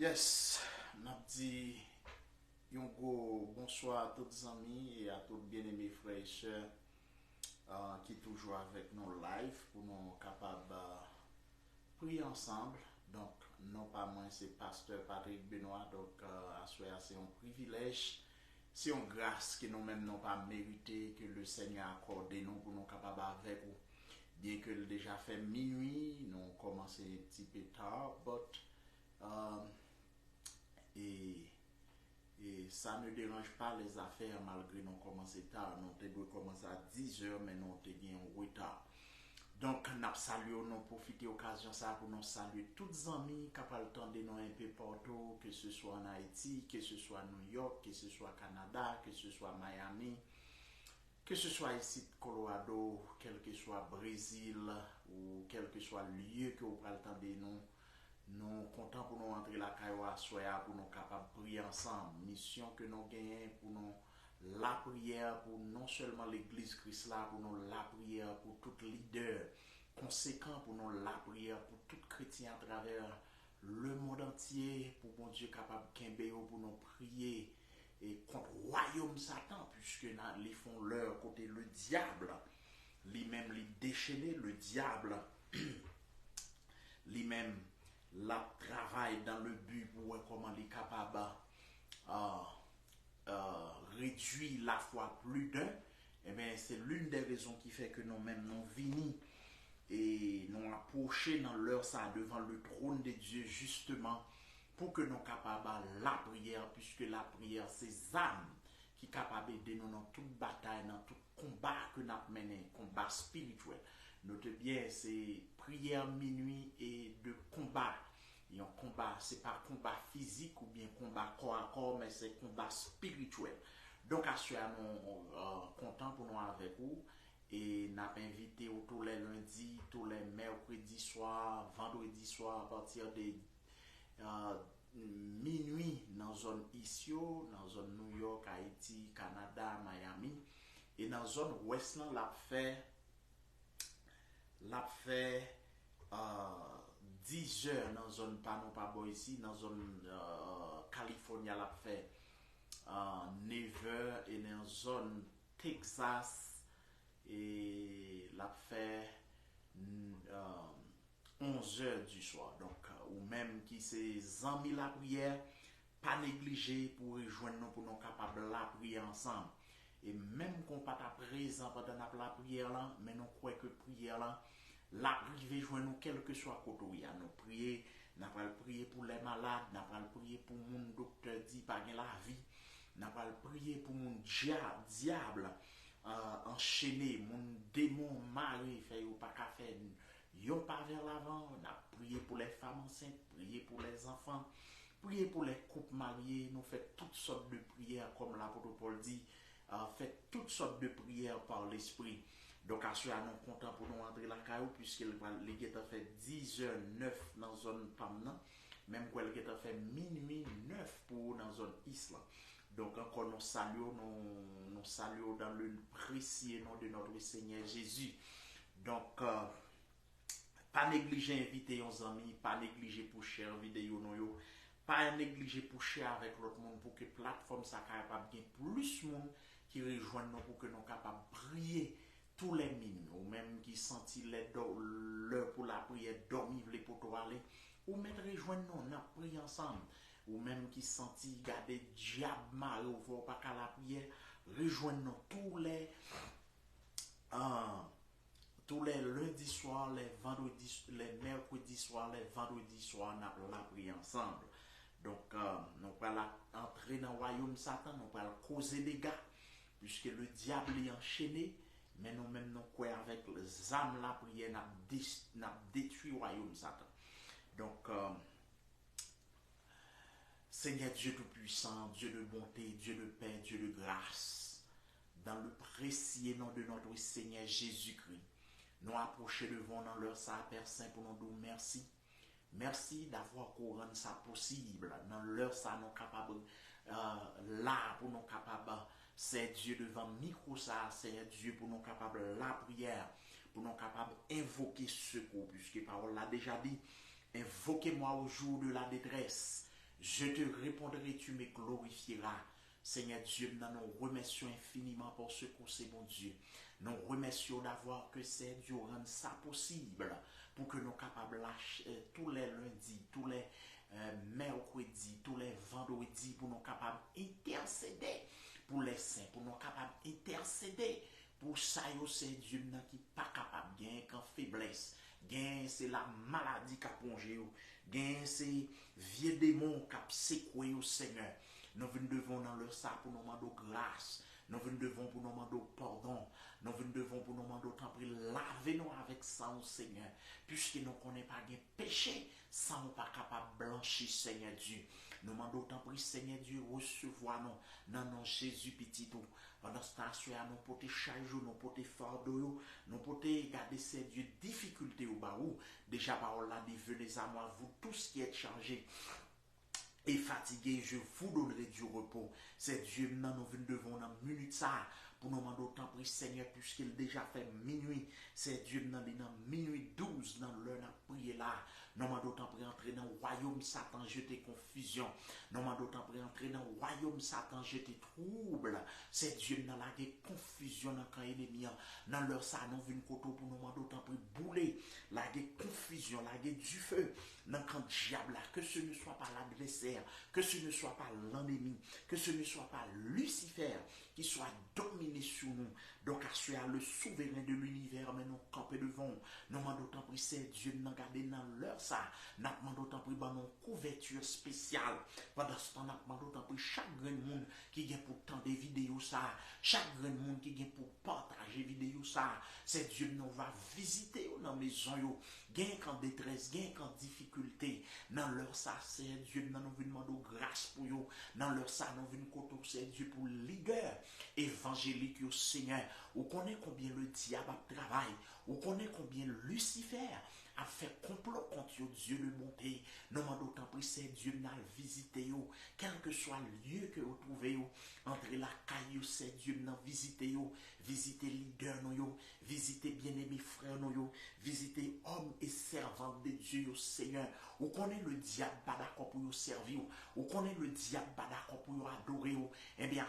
Yes, n'a dit un gros bonsoir à tous les amis et à tous les bien-aimés frères et sœurs qui toujours avec nous live pour nous capables de prier ensemble. Donc, non pas moi, c'est Pasteur Patrick Benoît. Donc, c'est un privilège, c'est une grâce que nous-mêmes n'avons pas mérité, que le Seigneur a accordé nous pour nous capables avec vous. Bien que déjà fait minuit, nous avons commencé un petit peu tard, euh, et, et ça ne dérange pas les affaires malgré nous commencer tard. Nous devons commencer à 10 heures, mais nous avons un retard. Donc, nous saluons, nous profitons de l'occasion ça pour nous saluer tous les amis qui ont le temps de nous un peu partout, que ce soit en Haïti, que ce soit à New York, que ce soit au Canada, que ce soit à Miami, que ce soit ici Colorado, quel que soit Brésil ou quel que soit le lieu que vous prenez le temps de nous comptons pour nous entrer la caille soya pour nous capables de prier ensemble. Mission que nous gagnons pour nous la prière pour non seulement l'église Christ là, pour nous la prière pour tout leader conséquent, pour nous la prière pour tout chrétien à travers le monde entier, pour mon Dieu capable de pour nous prier et contre le royaume Satan, puisque ils font leur côté le diable, lui-même les déchaîner, le diable, lui-même la travaille dans le but pour voir comment il est capable réduire la foi plus d'un. Et bien, c'est l'une des raisons qui fait que nous-mêmes nous venons et nous approchons dans l'heure ça devant le trône de Dieu justement pour que nous capables la prière, puisque la prière c'est âme qui est capable d'aider nous dans toute bataille, dans tout combat que nous menons, combat spirituel. Notez bien, c'est prière minuit et de combat. Et un combat, ce n'est pas combat physique ou bien combat corps à corps, mais c'est combat spirituel. Donc, à ce moment, nous content pour nous avec vous. Et nous avons invité tous les lundis, tous les mercredis soirs, vendredi soir, à partir de minuit dans la zone ICO, dans la zone New York, Haïti, Canada, Miami. Et dans la zone ouest, l'a fait 10 heures dans la zone Panopa ici, dans la zone Californie, l'a fait 9 heures et dans la zone Texas, et l'a fait 11 heures du soir. Donc, ou même qui c'est amis la prière, pas négliger pour rejoindre nous pour nous capables de la prier ensemble. Et même qu'on pas présent pendant la prière là, mais nous croyons que prière là, la prière joindre nous quel que soit côté où nous prier, nous allons prier pour les malades, nous allons prier pour mon docteur dit pas la vie, nous allons prier pour mon diable enchaîné, mon démon mari fait ou pas qu'à faire yon pas vers l'avant, on a prié pour les femmes enceintes, prié pour les enfants, prié pour les couples mariés, nous faisons toutes sortes de prières, comme l'apôtre Paul dit, fait toutes sortes de prières par l'esprit. Donc, à ce moment, nous comptons pour nous entrer la caillou, puisqu'il a fait 10h09 dans la zone PAM, même quand il a fait minuit 9 pour dans la zone Islam. Donc, encore nous saluons dans le précieux nom de notre Seigneur Jésus. Donc, pas négliger inviter nos amis, pas négliger pour share vidéo nous, pas négliger pour share avec l'autre monde pour que la plateforme soit capable de plus de monde qui rejoignent nous pour que nous capables de prier tous les minutes, ou même qui sentit l'heure pour la prière dormir les poteaux aller, ou même rejoindre nous, on a prié ensemble, ou même qui sentit garder diable mal ou voir pas qu'à la prière, rejoindre nous tous les lundis soirs, les vendredis, les mercredis soirs, les vendredis soirs, nous allons la prier ensemble. Donc, nous allons entrer dans le royaume Satan, nous allons causer des dégâts, puisque le diable est enchaîné, mais nous-mêmes, nous croyons avec les âmes la prière, nous détruit le royaume Satan. Donc, Seigneur Dieu Tout-Puissant, Dieu de bonté, Dieu de paix, Dieu de grâce, dans le précieux nom de notre Seigneur Jésus-Christ, nous approcher devant dans leur ça, Père Saint, pour nous dire merci. Merci d'avoir rendu ça possible. Dans leur ça, nous capables là pour nous capables. C'est Dieu devant micro ça, c'est Dieu pour nous capables la prière, pour nous capables invoquer secours, puisque parole l'a déjà dit. Invoquez-moi au jour de la détresse. Je te répondrai, tu me glorifieras. Seigneur Dieu, nous remercions infiniment pour ce que c'est, bon Dieu. Nous remercions d'avoir que c'est Dieu rende ça possible pour que nous capables lâcher tous les lundis, tous les mercredis, tous les vendredis, pour nous capables intercéder pour les saints, pour nous capables intercéder pour ça, c'est Dieu qui n'est pas capable de gagner qu'en faiblesse. Gain, c'est la maladie qui a plongé. Gain, c'est vieux démon qui a secoué au Seigneur. Nous devons dans leur ça pour nous demander grâce. Nous devons pour nous demander pardon. Nous devons pour nous demander tant pis laver-nous avec ça au Seigneur. Puisque nous ne connaissons pas de péché, sans nous pas capable de blanchir, Seigneur Dieu. Nous demandons tant pis, Seigneur Dieu, recevoir nous dans nos Jésus petit tout. Pendant ce temps, nous pouvons chaque jour, nous pouvons fardeau, nous pouvons garder ces dieux difficultés au bas où. Déjà, parole là, dit, venez à moi, vous tous qui êtes chargés et fatigués, je vous donnerai du repos. C'est Dieu, nous devons dans minute ça. Pour nous demander autant pris Seigneur, puisqu'il déjà fait minuit. C'est Dieu dans minuit 12 dans l'heure de prier là. Nous demandons autant pris entrer dans le royaume Satan, jeter confusion. Nous demandons autant pris entrer dans le royaume Satan, jeter trouble. C'est Dieu dans la confusion dans le camp ennemi. Dans leur ça, nous venons pour nous demander autant pris bouler. La confusion, la du feu. Dans le camp diable là. Que ce ne soit pas l'adversaire, que ce ne soit pas l'ennemi, que ce ne soit pas Lucifer qui soit dominé sur nous. Donc, à le souverain de l'univers, mais nous camper devant. Nous demandons autant pris, c'est Dieu nous garder dans l'heure ça. Nous demandons autant pris, nos couverture spéciale. Pendant ce temps, nous demandons autant pris, chaque grand monde qui vient pour tendre des vidéos ça. Chaque grand monde qui vient pour partager vidéo ça. C'est Dieu nous va visiter dans la maison. Gain qu'en détresse, gain qu'en difficulté. Dans l'heure ça, c'est Dieu nous veut demander grâce pour vous. Dans l'heure ça, nous venons côté, c'est Dieu pour ligueur évangélique au Seigneur. Ou connaît combien le diable travaille. Ou connaît combien Lucifer a fait complot contre Dieu le monté. Nous demandons autant pris, c'est Dieu n'a visité vous. Quel que soit le lieu que vous trouvez, entre la caille, c'est Dieu n'a visité vous. Visitez leader nous, visitez bien-aimés frères nous, visitez hommes et servants de Dieu au Seigneur. Ou connaît le diable pas d'accord pour vous servir, ou connaît le diable pas d'accord pour vous adorer. Eh bien,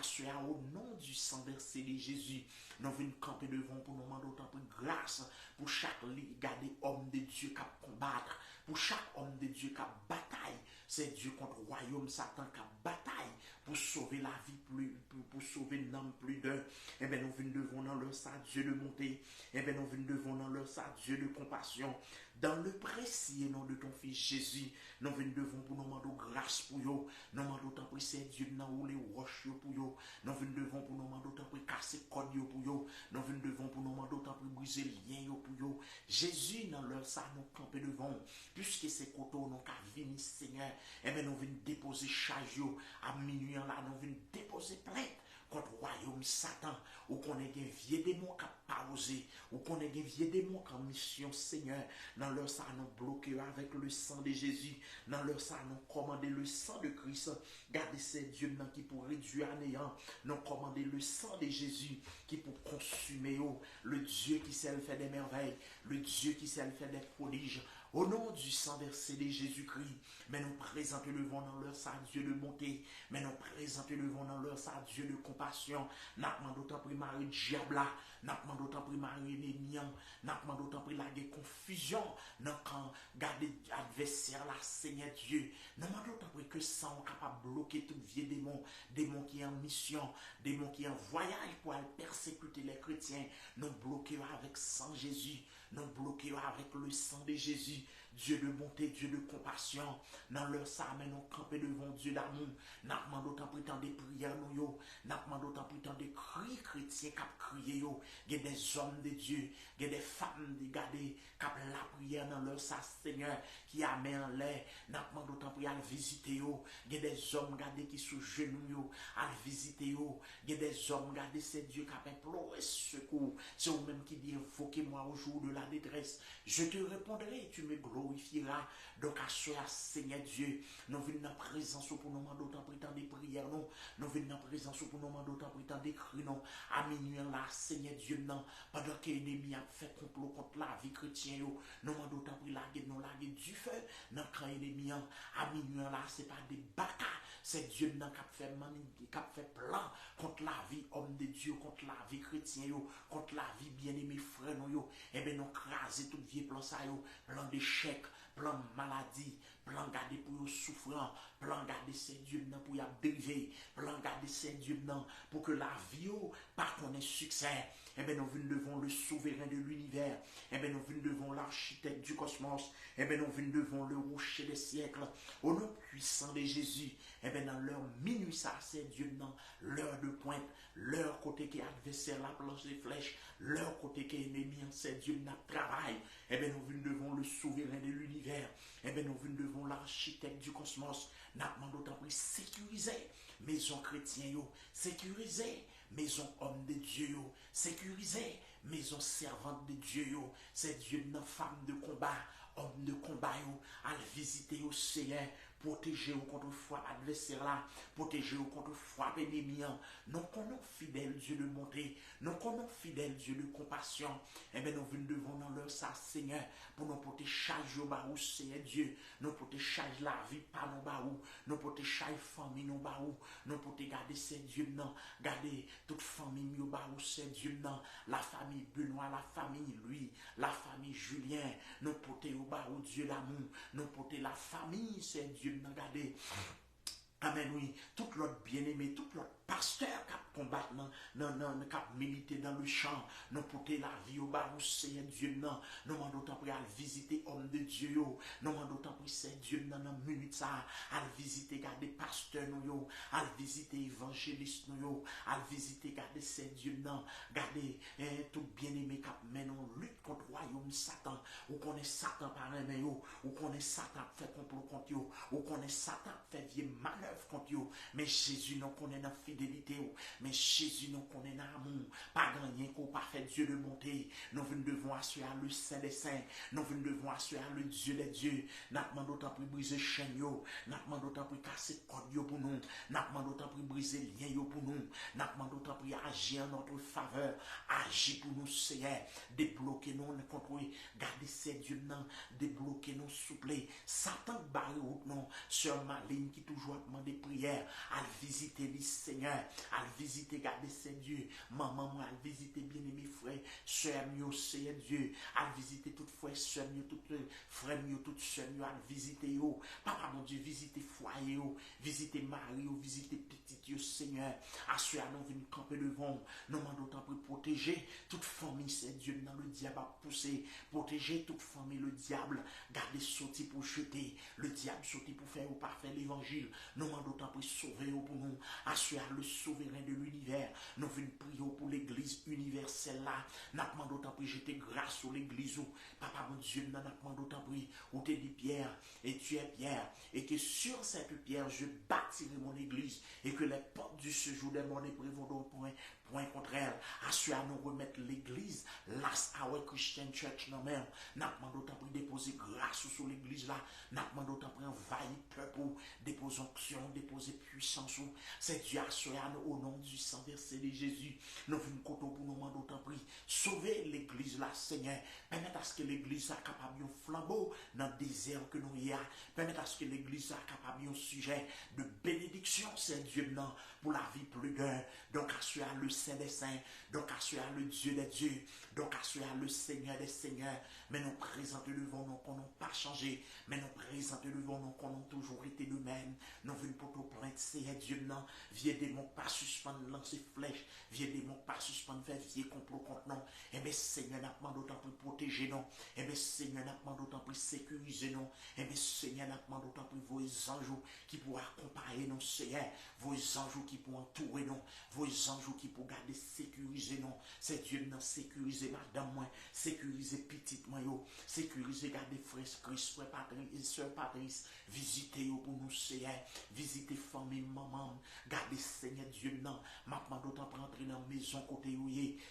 au nom du sang versé de Jésus, nous venons camper devant pour nous demander autant de grâce pour chaque garder homme de Dieu qui combattre, pour chaque homme de Dieu qui bataille. C'est Dieu contre le royaume Satan qui bataille pour sauver la vie, pour sauver l'homme plus d'un. Eh bien, nous venons devant dans leur ça, Dieu de bonté. Eh bien, nous venons devant dans leur ça, Dieu de compassion. Dans le précieux nom de ton fils Jésus, nous venons devant pour nous demander grâce pour vous. Nous demandons autant pour c'est Dieu dans où les roches pour vous. Nous venons devant pour nous demander autant pour casser code pour vous. Nous venons devant pour nous demander autant pour briser les liens pour vous. Jésus, dans leur ça, nous camper devant. Puisque c'est côté nous qu'à venir, Seigneur. Eh bien, nous venons déposer charge à minuit là, nous venons déposer plainte contre le royaume Satan, ou qu'on ait des vieux démons qui n'ont pas osé, ou qu'on ait des vieux démons qui ont mission, Seigneur. Dans leur sang, nous bloquer avec le sang de Jésus. Dans leur sang, nous commander le sang de Christ. Gardez ces dieux qui pour réduire à néant. Nous commander le sang de Jésus qui pour consumer le Dieu qui sait faire des merveilles, le Dieu qui sait faire des prodiges. Au nom du sang versé de Jésus-Christ, mais nous présentons le vent dans leur sang, Dieu de bonté, mais nous présentons le vent dans leur sang, Dieu de compassion. Nous demandons autant pour Marie Diabla, nous demandons autant pour Marie Némian, nous demandons autant pour la confusion, nous garder adversaire là, Seigneur Dieu. Nous demandons autant pour que ça soit capable de bloquer tout vieux démon, démon qui est en mission, démon qui est en voyage pour aller persécuter les chrétiens. Nous bloquons avec sang Jésus. Nous bloquons avec le sang de Jésus, Dieu de bonté, Dieu de compassion. Dans leur sang, mais nous camper devant Dieu d'amour. Nous demandons autant pour tant de prières, nous demandons autant pour tant de cris chrétiens qui crient. Il y a des hommes de Dieu, il y a des femmes de garder qui ont la prière dans leur sang, Seigneur, qui a mis en l'air. Nous demandons autant pour aller visiter. Il y a des hommes gardés qui sont genoux, à visiter. Il y a des hommes gardés, c'est Dieu qui a imploré secours. C'est vous-même qui dit, invoquez-moi au jour de la détresse. Je te répondrai, tu me glorifieras. glorifiera. Donc, à ce Seigneur Dieu, nous venons dans la présence pour nous demander autant pour des prières, non. Nous venons dans la présence pour nous demander autant pour des cris, non. À minuit là, Seigneur Dieu, non. Pendant que l'ennemi a fait complot contre la vie chrétienne, nous demandons autant pour laguer du feu dans le camp ennemi. À minuit là, ce n'est pas des bacas. C'est Dieu qui a fait plan contre la vie homme de Dieu, contre la vie chrétienne, contre la vie bien-aimé frère. Et bien nous craser tout vieux plan ça, plan d'échec, plan maladie, plan garder pour souffrant, plan garder ces Dieu pour y dériver, plan garder ces Dieu pour que la vie par qu'on ait succès. Eh bien, nous venons devant le souverain de l'univers. Eh bien, nous venons devant l'architecte du cosmos. Eh bien, nous venons devant le rocher des siècles. Au nom puissant de Jésus. Eh bien, dans leur minuit, ça, c'est Dieu, dans l'heure de pointe, leur côté qui est adversaire, la planche des flèches, leur côté qui est ennemi, c'est Dieu, notre travail. Eh bien, nous venons devant le souverain de l'univers. Eh bien, nous venons devant l'architecte du cosmos. Nous demandons d'autant plus sécuriser maison chrétienne, sécuriser maison homme de Dieu, sécuriser maison servante de Dieu, c'est Dieu notre femme de combat, homme de combat, à visiter au Seigneur, protéger contre foi adversaire là, protéger contre foi ennemi. Nous connaissons fidèle Dieu de bonté, nous connaissons fidèle Dieu de compassion. Et bien nous venons devant dans leur ça Seigneur pour nous porter charge au baou Seigneur Dieu, nous porter charge la vie par nos baou, nous porter charge famille nos baou, nous porter garder ces Dieu non, garder toute famille au baou c'est Dieu non, la famille Benoît, la famille lui, la famille Julien, nous porter au baou Dieu l'amour, nous porter la famille c'est Dieu non garder. Amen, oui. Tout l'autre bien-aimé, tout l'autre pasteur qui combat, qui milité dans le champ, nous porter la vie au bas, Seigneur Dieu, non. Nous demandons autant pour aller visiter homme de Dieu, nous demandons autant pour Seigneur Dieu, dans la minute ça, aller visiter, garder pasteur, nous, aller visiter évangéliste, nous, aller visiter, garder Seigneur Dieu, non. Garder tout bien-aimé qui mène en lutte contre le royaume Satan, ou qu'on est Satan par un ou qu'on est Satan fait complot contre vous, ou qu'on est Satan fait vieille manœuvre contre vous, mais Jésus nous connaît dans fidélité, mais Jésus nous connaît dans amour, pas gagné qu'on pas fait Dieu de bonté, nous venons devant assurer le Saint des Saints, nous venons devant assurer le Dieu des dieux, nous demandons autant pour briser chaîne, nous demandons autant pour casser code pour nous, nous demandons autant pour briser lien pour nous, nous demandons autant pour agir en notre faveur, agir pour nous Seigneur, débloquer nous contre garder ces dieux non, débloquer nous souple, Satan barre route non, sur ma ligne qui toujours demande des prières, à visiter les Seigneur, à visiter garder ces dieux, maman, à visiter bien-aimés frères, soeurs mieux, Seigneur Dieu, à visiter toutes frères, soeurs mieux, toutes frères mieux, toutes soeurs mieux, à visiter yo, papa mon Dieu, visiter foyer yo, visiter mari yo, visiter petite yo, Seigneur, à ceux à nous venir camper devant, nous demandons autant pour protéger toute famille, c'est Dieu, dans le diable a poussé, protéger toute famille, le diable, garder sorti pour jeter, le diable sorti pour faire ou pas faire l'évangile, nous demandons autant pour sauver pour nous, assurer le souverain de l'univers, nous venons prier pour l'église universelle là, nous demandons autant pour jeter grâce sur l'église, papa mon Dieu, nous demandons autant pour où tu es dit Pierre, et tu es Pierre, et que sur cette pierre je bâtirai mon église, et que les portes du séjour des morts ne prévaudront point contre elle, assurer à nous remettre l'église, Last Hour Christian Church, non même, nous demandons autant pour déposer grâce sur l'église là, nous demandons autant pour envahir peuple, déposer onction, déposer puissance, c'est Dieu assuré à nous au nom du sang versé de Jésus, nous venons pour nous demander autant pour sauver l'église là, Seigneur, permettre à ce que l'église soit capable de flambeau dans le désert que nous y a, permettre à ce que l'église soit capable de sujet de bénédiction, c'est Dieu non, pour la vie plus d'un, donc assurer le Saint des Saints, donc assurer le Dieu des dieux, donc assurer le Seigneur des seigneurs, mais nous présentons devant nous qu'on n'a pas changé, mais nous présentons devant nous qu'on a toujours été de même, nous venons pour tout plaindre, Seigneur Dieu non, vieux démon pas suspendre lancer flèche, vieux démon pas suspendre faire vieux complot contre nous, et bien Seigneur n'a pas d'autant pour protéger nous, et bien Seigneur n'a pas d'autant pour sécuriser nous, et bien Seigneur n'a pas d'autant pour vos anges qui pourront accompagner nous, Seigneur, vos anges qui pourront entourer nous, vos anges qui pourront pour garder sécuriser non. C'est Dieu qui sécuriser madame moi, sécuriser petite moi yo, sécuriser garder frère Christ, frère Patrice et sœur Patrice, visiter yo pour nous Seigneur, visiter famille maman, garder Seigneur Dieu non, maintenant d'autant pour entrer dans maison côté yo,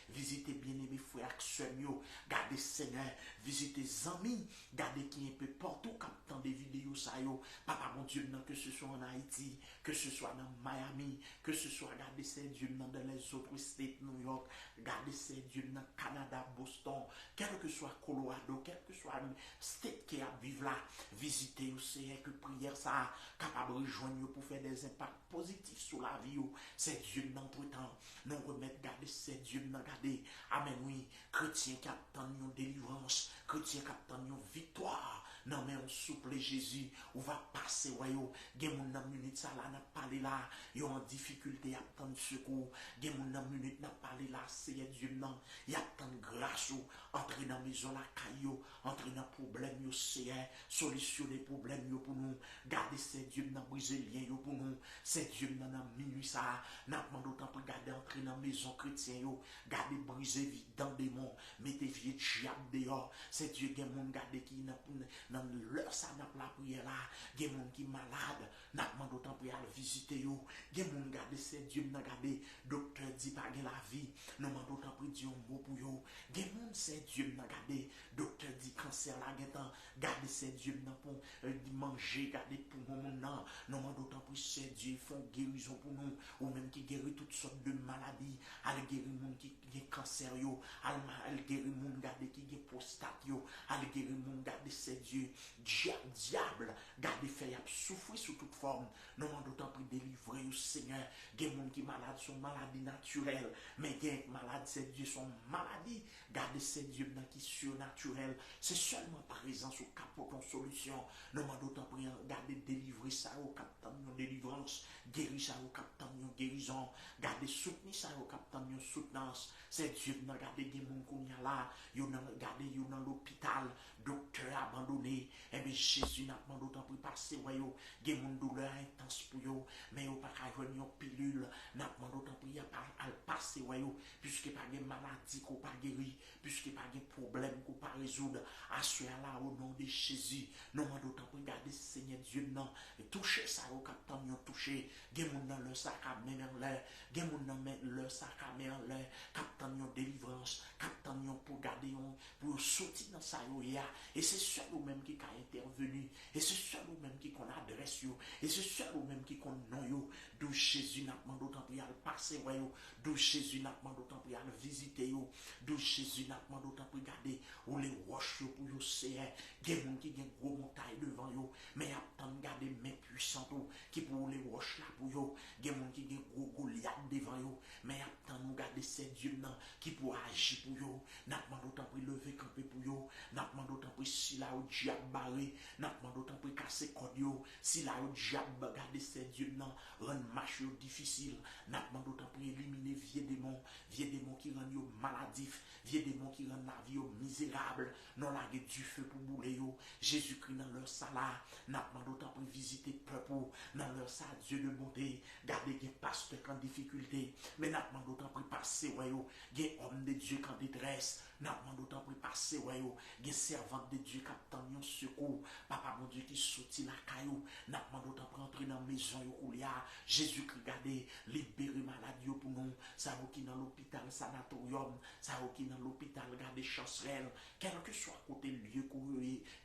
visiter bien-aimé frère et sœur yo, garder Seigneur, visiter amis, garder qui un peu partout captant des vidéos ça yo, papa mon Dieu non, que ce soit en Haïti, que ce soit dans Miami, que ce soit garder ces Dieu dans les autres states, New York, garder ces Dieu dans Canada, Boston, quel que soit Colorado, quel que soit le state qui a vivre là, visiter aussi que prière ça capable de rejoindre pour faire des impacts positifs sur la vie. C'est Dieu dans tout temps. Nous remettre garder c'est Dieu dans garder. Amen oui, chrétien qui attend une délivrance, chrétien qui attend une victoire. Non mais on souple Jésus, on va passer wayo. Gen moun nan minute ça là n'a parlé là, yo en difficulté attendre secours. Gen moun nan minute n'a parlé là, c'est Dieu non. Y attend grâce ou entrer dans maison la caillou, entrer dans problème yo c'est solutionner problème yo pour nous. Garder c'est Dieu nan briser lien yo pour nous. C'est Dieu nan minuit ça, n'a demandé autant pour garder entrer dans maison chrétien yo, garder briser vide dans démon, mettez vieux diable dehors. C'est Dieu gen moun garder qui dans l'heure ça n'a la prière là, gen moun qui malade, n'a demandé autant pour aller visiter yo, gen moun garder c'est Dieu n'a garder docteur dit pas gen la vie, n'a demandé autant pour dire un mot pour yo, gen moun c'est Dieu n'a garder docteur dit cancer là gen temps, garder c'est Dieu n'a pour manger, garder pour moun nan, n'a demandé autant pour c'est Dieu font guérison pour nous, ou même qui guérit toutes sortes de maladies, aller guérir moun qui gen cancer yo, aller guérir moun garder qui gen prostate yo, aller guérir moun garder c'est Dieu, diable, garder fait souffrir sous toute forme. Nous demandons d'autant plus délivrer au Seigneur. Il y a des gens qui sont malades, sont maladies naturelles, mais il y a des malades, c'est Dieu, sont maladies. Garder c'est Dieu qui est surnaturel. C'est seulement présent au capot en solution. Nous demandons d'autant plus garder délivrer ça au captant de délivrance, guérir ça au captant de guérison, garder soutenir ça au captant de soutenance. C'est Dieu qui a gardé des gens qui sont là, ils ont gardé dans l'hôpital, docteur abandonné. Et bien Jésus n'a pas d'autant pour passer, voyons, il y a une douleur intense pour eux, mais il n'y a pas qu'à une pilule, n'a pas d'autant pour passer, voyons, puisqu'il n'y a pas de maladie qu'on pas guéri, puisqu'il n'y a pas de problème qu'on pas résoudre, assurez là au nom de Jésus, nous n'a d'autant pour garder Seigneur Dieu, non, et toucher ça au captant, nous toucher, il y a dans leur sac à main en l'air, il y a dans leur sac à main en l'air, captant nous délivrance, captant nous pour garder, pour sortir dans ça, et c'est seul ou même qui a intervenu, et c'est seul ou même qui qu'on adresse, et c'est seul ou même qui qu'on non, d'où Jésus n'a pas d'autant pour y aller passer, d'où Jésus n'a pas d'autant pour y aller visiter, d'où Jésus n'a pas d'autant pour garder, ou les roches pour y c'est, il y a des gens qui ont une grosse montagne devant eux, mais il y a tant de garder mains puissantes qui pour les roches là pour eux, il y a des gens qui ont une gros Goliath devant eux, mais il y a tant de garder ces dieux qui pour agir pour eux, n'a pas d'autant pour lever camper pour eux, n'a pas d'autant pour si là au diable barré, n'a pas d'autant pour casser code yo, si là au diable garder ces dieux rendre marche difficile, n'a pas d'autant pour éliminer vieux démons qui rendent yo maladif, vieux démons qui rendent la vie misérable, non la du feu pour bouler yo, Jésus-Christ dans leur salaire, n'a pas d'autant pour visiter peuple dans leur salle Dieu de bonté, garder des pasteurs en difficulté, mais n'a pas d'autant pour passer wayo, des hommes de Dieu en détresse, n'a pas d'autant pour passer wayo, des servantes de Dieu qui attendent un secours, papa mon Dieu qui sortit la caillou, n'a pas d'autant pour entrer dans la maison où il y a Jésus-Christ garder, libérer maladie pour nous, ça qui dans l'hôpital sanatorium, ça qui dans l'hôpital garder chancerelle, quel que soit côté lieu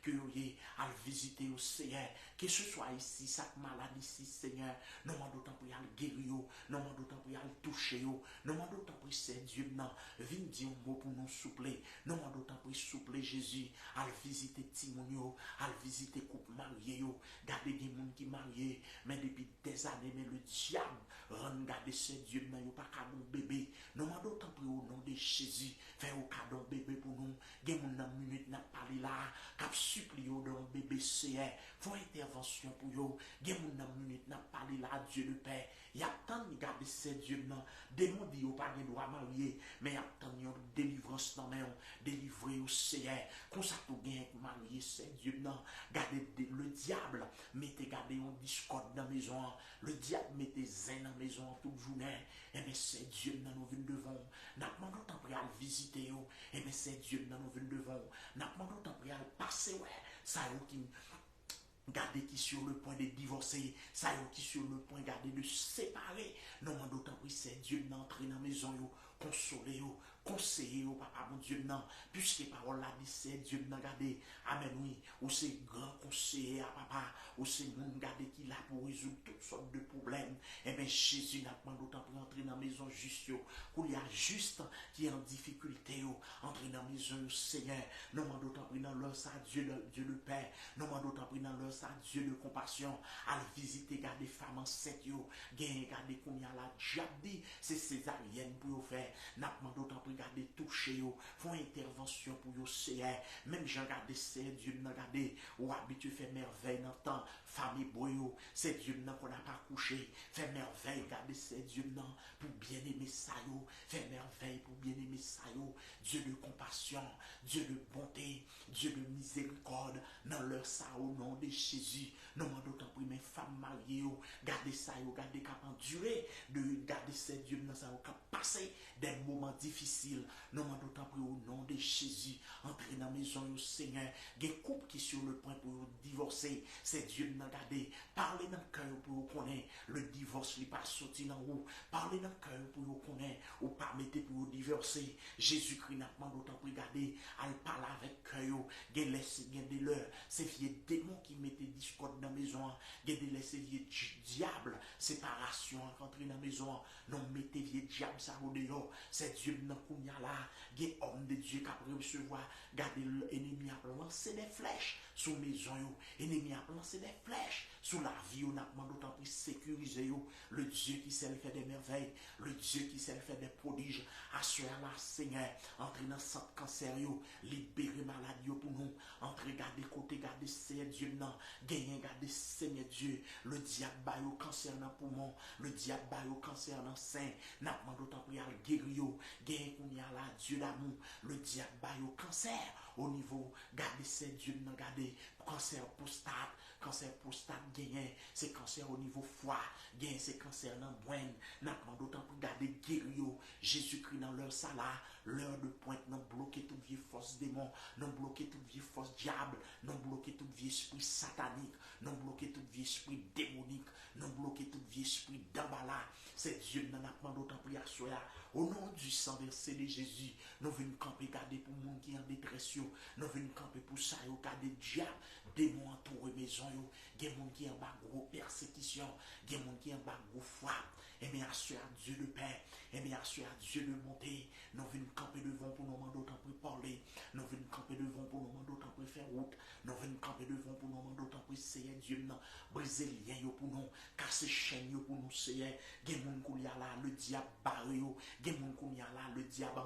que vous à visiter au Seigneur, que ce soit ici, cette maladie ici, Seigneur, nous demandons d'autant pour y aller guérir, nous demandons d'autant pour y aller toucher, nous demandons d'autant pour c'est Dieu, viens dire un mot pour nous soupler, nous demandons d'autant pour soupler Jésus, à visiter Timonio, à visiter couple marié, garder des gens qui mariés, mais depuis des années, mais le diable, regardez c'est Dieu, n'a pas qu'à mon bébé, nous demandons d'autant pour au nom de Jésus, faire au cadeau bébé pour nous, des gens dans minute n'a pas là, cap supplié dans bébé c'est, faut intervention pour yo, des gens dans minute n'a pas là, Dieu le Père, il y a tant de garder c'est Dieu non, des gens dit pas de droit marié, mais il y a tant de délivrance dans main, délivrer au Seigneur, comme ça tout gain marié prier, c'est Dieu, non. Gardez le diable, mettez, gardez une discorde dans la maison. Le diable mettez zen dans la maison toute journée. Et bien, c'est Dieu, non, nous venons devant. N'a pas demandé autant prier à visiter. Et bien, c'est Dieu, non, nous venons devant. N'a pas demandé autant prier à passer, ouais. Ça y est, qui. Gardez qui sur le point de divorcer, ça y est qui sur le point gardez de séparer. Non, d'autant plus c'est Dieu d'entrer dans la maison, consoler, conseiller, papa, mon Dieu, non. Puisque parole là dit c'est Dieu d'en garder. Amen, oui. Ou c'est grand conseiller à papa, ou c'est mon garder qui là pour résoudre toutes sortes de problèmes. Eh bien, Jésus n'a pas d'autant plus entrer dans la maison juste, où il y a juste qui est en difficulté, entrer dans la maison, Seigneur. Non, d'autant plus dans leur ça, Dieu le Père. Non, d'autant plus dans leur ça, Dieu de compassion. À visiter, garder femmes enceintes, garder qu'on y a la diable, c'est césarienne pour vous faire. N'a pas d'autant plus garder toucher, font intervention pour vous, Seigneur. Même j'en garde, c'est Dieu n'a gardé, ou habitué faire merveille dans le temps, famille boyo, c'est Dieu qu'on n'a pas couché, fait merveille, garder c'est Dieu pour bien aimer ça, fait merveille pour bien aimer ça, Dieu de compassion, Dieu de bonté, Dieu de miséricorde, dans leur ça au nom de Jésus. Non, d'autant plus mes femmes mariées, gardez ça, gardez qu'à endurer, de garder ces Dieu dans ça, qu'à passer des moments difficiles. Non, d'autant plus au nom de Jésus, entrer dans la maison, Seigneur, des couples qui sont sur le point pour divorcer, c'est Dieu dans garder. Parlez dans le cœur pour vous connaître, le divorce n'est pas sorti dans vous. Parlez dans le cœur pour vous connaître, ou pas mettre pour vous divorcer. Jésus-Christ n'a pas d'autant plus garder, à parler avec cœur, gardez leur, ces vieux démons qui mettaient discorde dans la maison, gardez ces vieux diables, séparation, rentrer dans la maison, non mettez vieux diables ça au dehors, c'est Dieu dans le là, des hommes de Dieu qui a recevoir, gardez l'ennemi a lancé des flèches sous la maison, l'ennemi a lancé des flèches sous la vie, on a d'autant plus sécuriser le Dieu qui sait faire des merveilles, le Dieu qui sait faire des prodiges, assurer la Seigneur, entrer dans ce cancer, libérer maladie pour nous, entrer garder côté, garder Seigneur Dieu, non, gagner, garder Seigneur Dieu, le diable baille au cancer dans le poumon, le diable baille au cancer dans le sein, n'a pas d'autant plus à guérir, gagner qu'on y a là, Dieu d'amour, le diable baille au cancer, au niveau, garder Seigneur Dieu, non, garder cancer prostate, gagner, c'est cancer au niveau foie, gagner, c'est cancer dans le boine, n'a pas d'autant plus garder guérir, Jésus-Christ dans leur salaire, l'heure de pointe, non bloquer toute vieille force démon, non bloquer toute vieille force diable, non bloquer toute vieille esprit satanique, non bloquer toute vieille esprit démonique, non bloquer toute vieille esprit d'emballage. C'est Dieu n'en a pas d'autant plus à soi. Au nom du sang versé de Jésus, nous venons camper garder pour monde qui est en détresse, nous venons camper pour ça, garder diable, démon entouré maison, il y a des gens qui ont bas gros persécution, il y a des gens qui ont bas gros frappe. Et bien, assure à Dieu de paix, et bien, assure à Dieu de bonté. Nous venons camper devant pour nous demander d'autant plus parler. Nous venons camper devant pour nous demander d'autant plus faire route. Nous venons camper devant pour nous demander d'autant plus essayer Dieu, briser les liens pour nous, casser chaînes pour nous, Seigneur. Il y a des gens qui ont là, le diable barré, il y a des gens qui ont là, le diable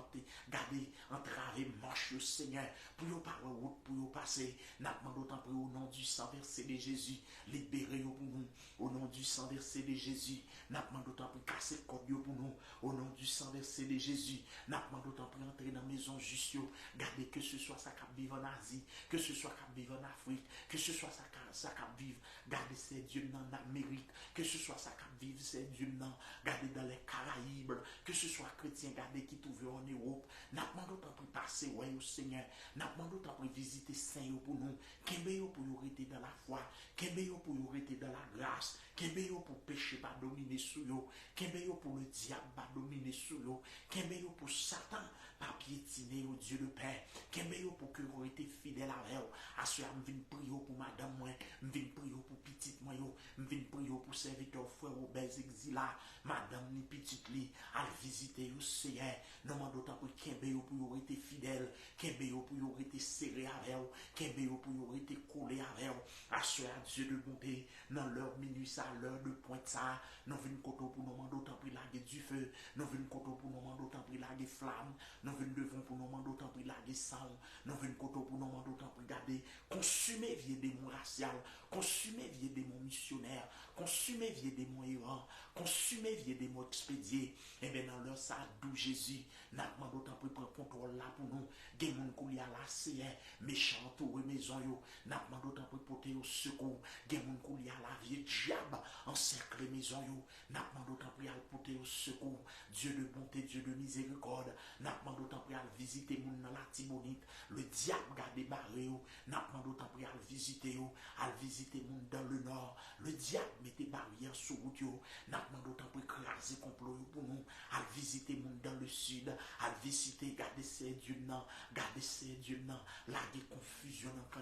garder, entraver, marche, Seigneur, pour nous par route, pour nous passer. Nous demandons d'autant plus au nom du sang versé de Jésus, libérez-vous pour nous, au nom du sang versé de Jésus. Nous demandons d'autant plus casser le code pour nous, au nom du sang versé de Jésus. Nous demandons d'autant plus entrer dans la maison juste, gardez que ce soit ça qui vive en Asie, que ce soit qui vive en Afrique, que ce soit ça qui vive, gardez ces dieux dans l'Amérique, que ce soit ça qui vive ces dieux dans, gardez dans les Caraïbes, que ce soit chrétien, gardez qui trouve en Europe. Nous demandons d'autant plus passer, ouais, au Seigneur. Nous demandons d'autant plus visiter Saint pour nous, qu'embeo pour y rester dans la foi, qu'embeo pour y rester dans la grâce, qu'embeo pour pécher pas dominer sur eux, qu'embeo pour le diable pas dominer sur eux, qu'embeo pour Satan pas piétiner au Dieu le Père, qu'embeo pour que vous été fidèle à eux. À ce moment, je viens prier pour madame moi, je viens prier pour petite moi, je viens prier pour serviteur frère au bel exil là, madame ni petite li, à visiter au Seigneur. Nous demandons d'autant pour qu'embeo pour été fidèle, qu'embeo pour été serré avec eux, qu'embeo pour été collé avec eux. À ce Dieu de bonté, dans leur minuit ça, l'heure de pointe ça, nous venons côté pour nous demander d'autant pour laguer du feu, nous venons côté pour nous demander d'autant pour laguer flamme, nous venons devant pour nous demander d'autant pour laguer sang, nous venons côté pour nous demander d'autant pour garder, consumer vieux démon racial, consumez vieux démons missionnaires, consumez vieux démons errants, consumez vieux démons expédiés. Et bien dans leur ça d'où Jésus, n'a demandé autant pour prendre contrôle là pour nous. Gen moun kou li à la CN, méchant ou maison yo, n'a demandé autant pour porter au secours. Gen moun kou li à la vie diable, encercle maison yo, n'a demandé autant pour porter au secours. Dieu de bonté, Dieu de miséricorde, n'a demandé autant pour visiter moun dans la Tibonite. Le diable garde barré yo, n'a demandé autant pour visiter yo, à visiter moun dans le nord. Le diable mette barrière sur route yo, n'a demandé autant pour écraser complot yo pour nous, à visiter moun dans le sud, à visiter garder ces dieux non, garder ces dieux non, la confusion dans quand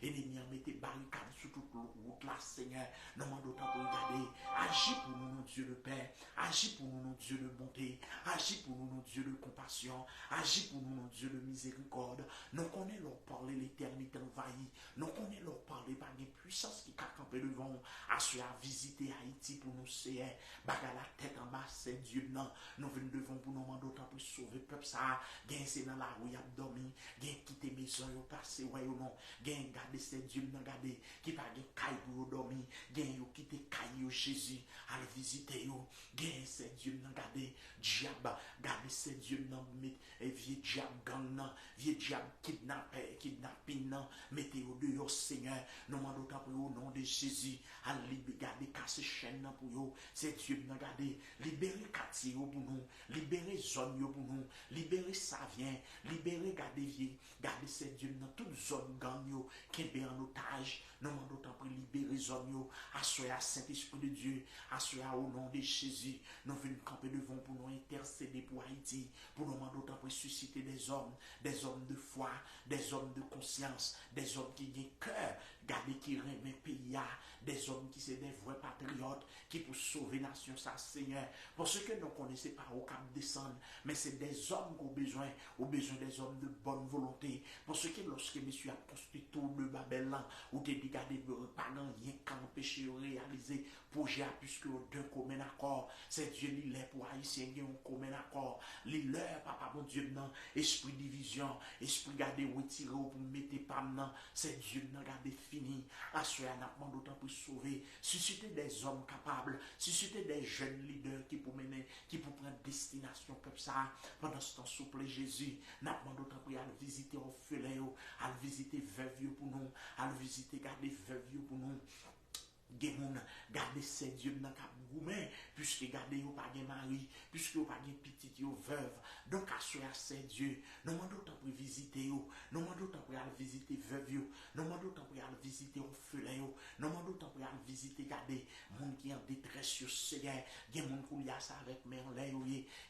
ennemi mette barricade sur toute route là, Seigneur. Nous demandons autant pour regarder, agis pour nous, Dieu le Père, agis pour nous, Dieu de bonté, agis pour nous, Dieu de compassion, agis pour nous, Dieu de miséricorde. Nous connaissons leur parler, l'éternité envahie, nous connaissons leur parler par une puissance qui a campé devant, à ceux à visiter Haïti pour nous, Seigneur, bagarre la tête en bas, c'est Dieu non, nous venons devant pour nous demander autant pour sauver le peuple ça, gain c'est dans la rue, il a dormi, gain quitter maison, il a passé, ouais ou non, gain garder c'est Dieu non, garder, qui pas gain caille pour dormir, gain yo quitter caille Jésus, à le visiter yo, gain c'est Dieu non, garder, diable, garder c'est Dieu non, et vieux diable gang non, vieux diable kidnapping non, mettez au dehors Seigneur, nous demandons autant pour au nom de Jésus, à garder casser chaîne non pour yo, c'est Dieu non, garder, libérer quartier pour nous, libérer zone pour nous, libérer Savien, libérer garder ces dieux dans toute zone gang yo, qui est en otage, nous demandons autant pour libérer zone yo, assoyer à Saint-Esprit de Dieu, assoyer au nom de Jésus, nous venons camper devant pour nous intercéder pour Haïti, pour nous demander autant pour susciter des hommes de foi, des hommes de conscience, des hommes qui ont cœur, garder qui remet pays, des hommes qui sont des vrais patriotes, qui pour sauver la nation, ça Seigneur, parce que nous ne connaissons pas au cap descendre, mais c'est des hommes qui ont besoin des hommes de bonne volonté, parce que lorsque monsieur a construit tout le Babel là, ou te dit garder pas rien qu'à empêcher de réaliser projet puisque deux commun accord, c'est Dieu qui l'est pour haïtien qui ont commun accord, leur papa mon Dieu non, esprit division, esprit garder retiré pour mettre pas non, c'est Dieu non garder fini, assurer n'a pas d'autant pour sauver, susciter des hommes capables, susciter des jeunes leaders qui pour mener, qui pour prendre destination comme ça, pendant ce temps souple Jésus, n'a pas d'autant pour aller visiter orphelins, aller visiter veuve pour nous, aller visiter garder veuve pour nous. Gemoun, garder ces dieux dans cap gourmet, puisque garder yo pas gen mari, puisque yo pas gen petit yo veuve. Donc assurer ces dieux, nous demandons autant pour visiter yo, nous demandons autant pour aller visiter veuve yo, nous demandons autant pour aller visiter orphelin yo, nous demandons autant pour aller visiter garder monde qui en détresse yo Seigneur, gen monde qui a ça avec main en l'air yo,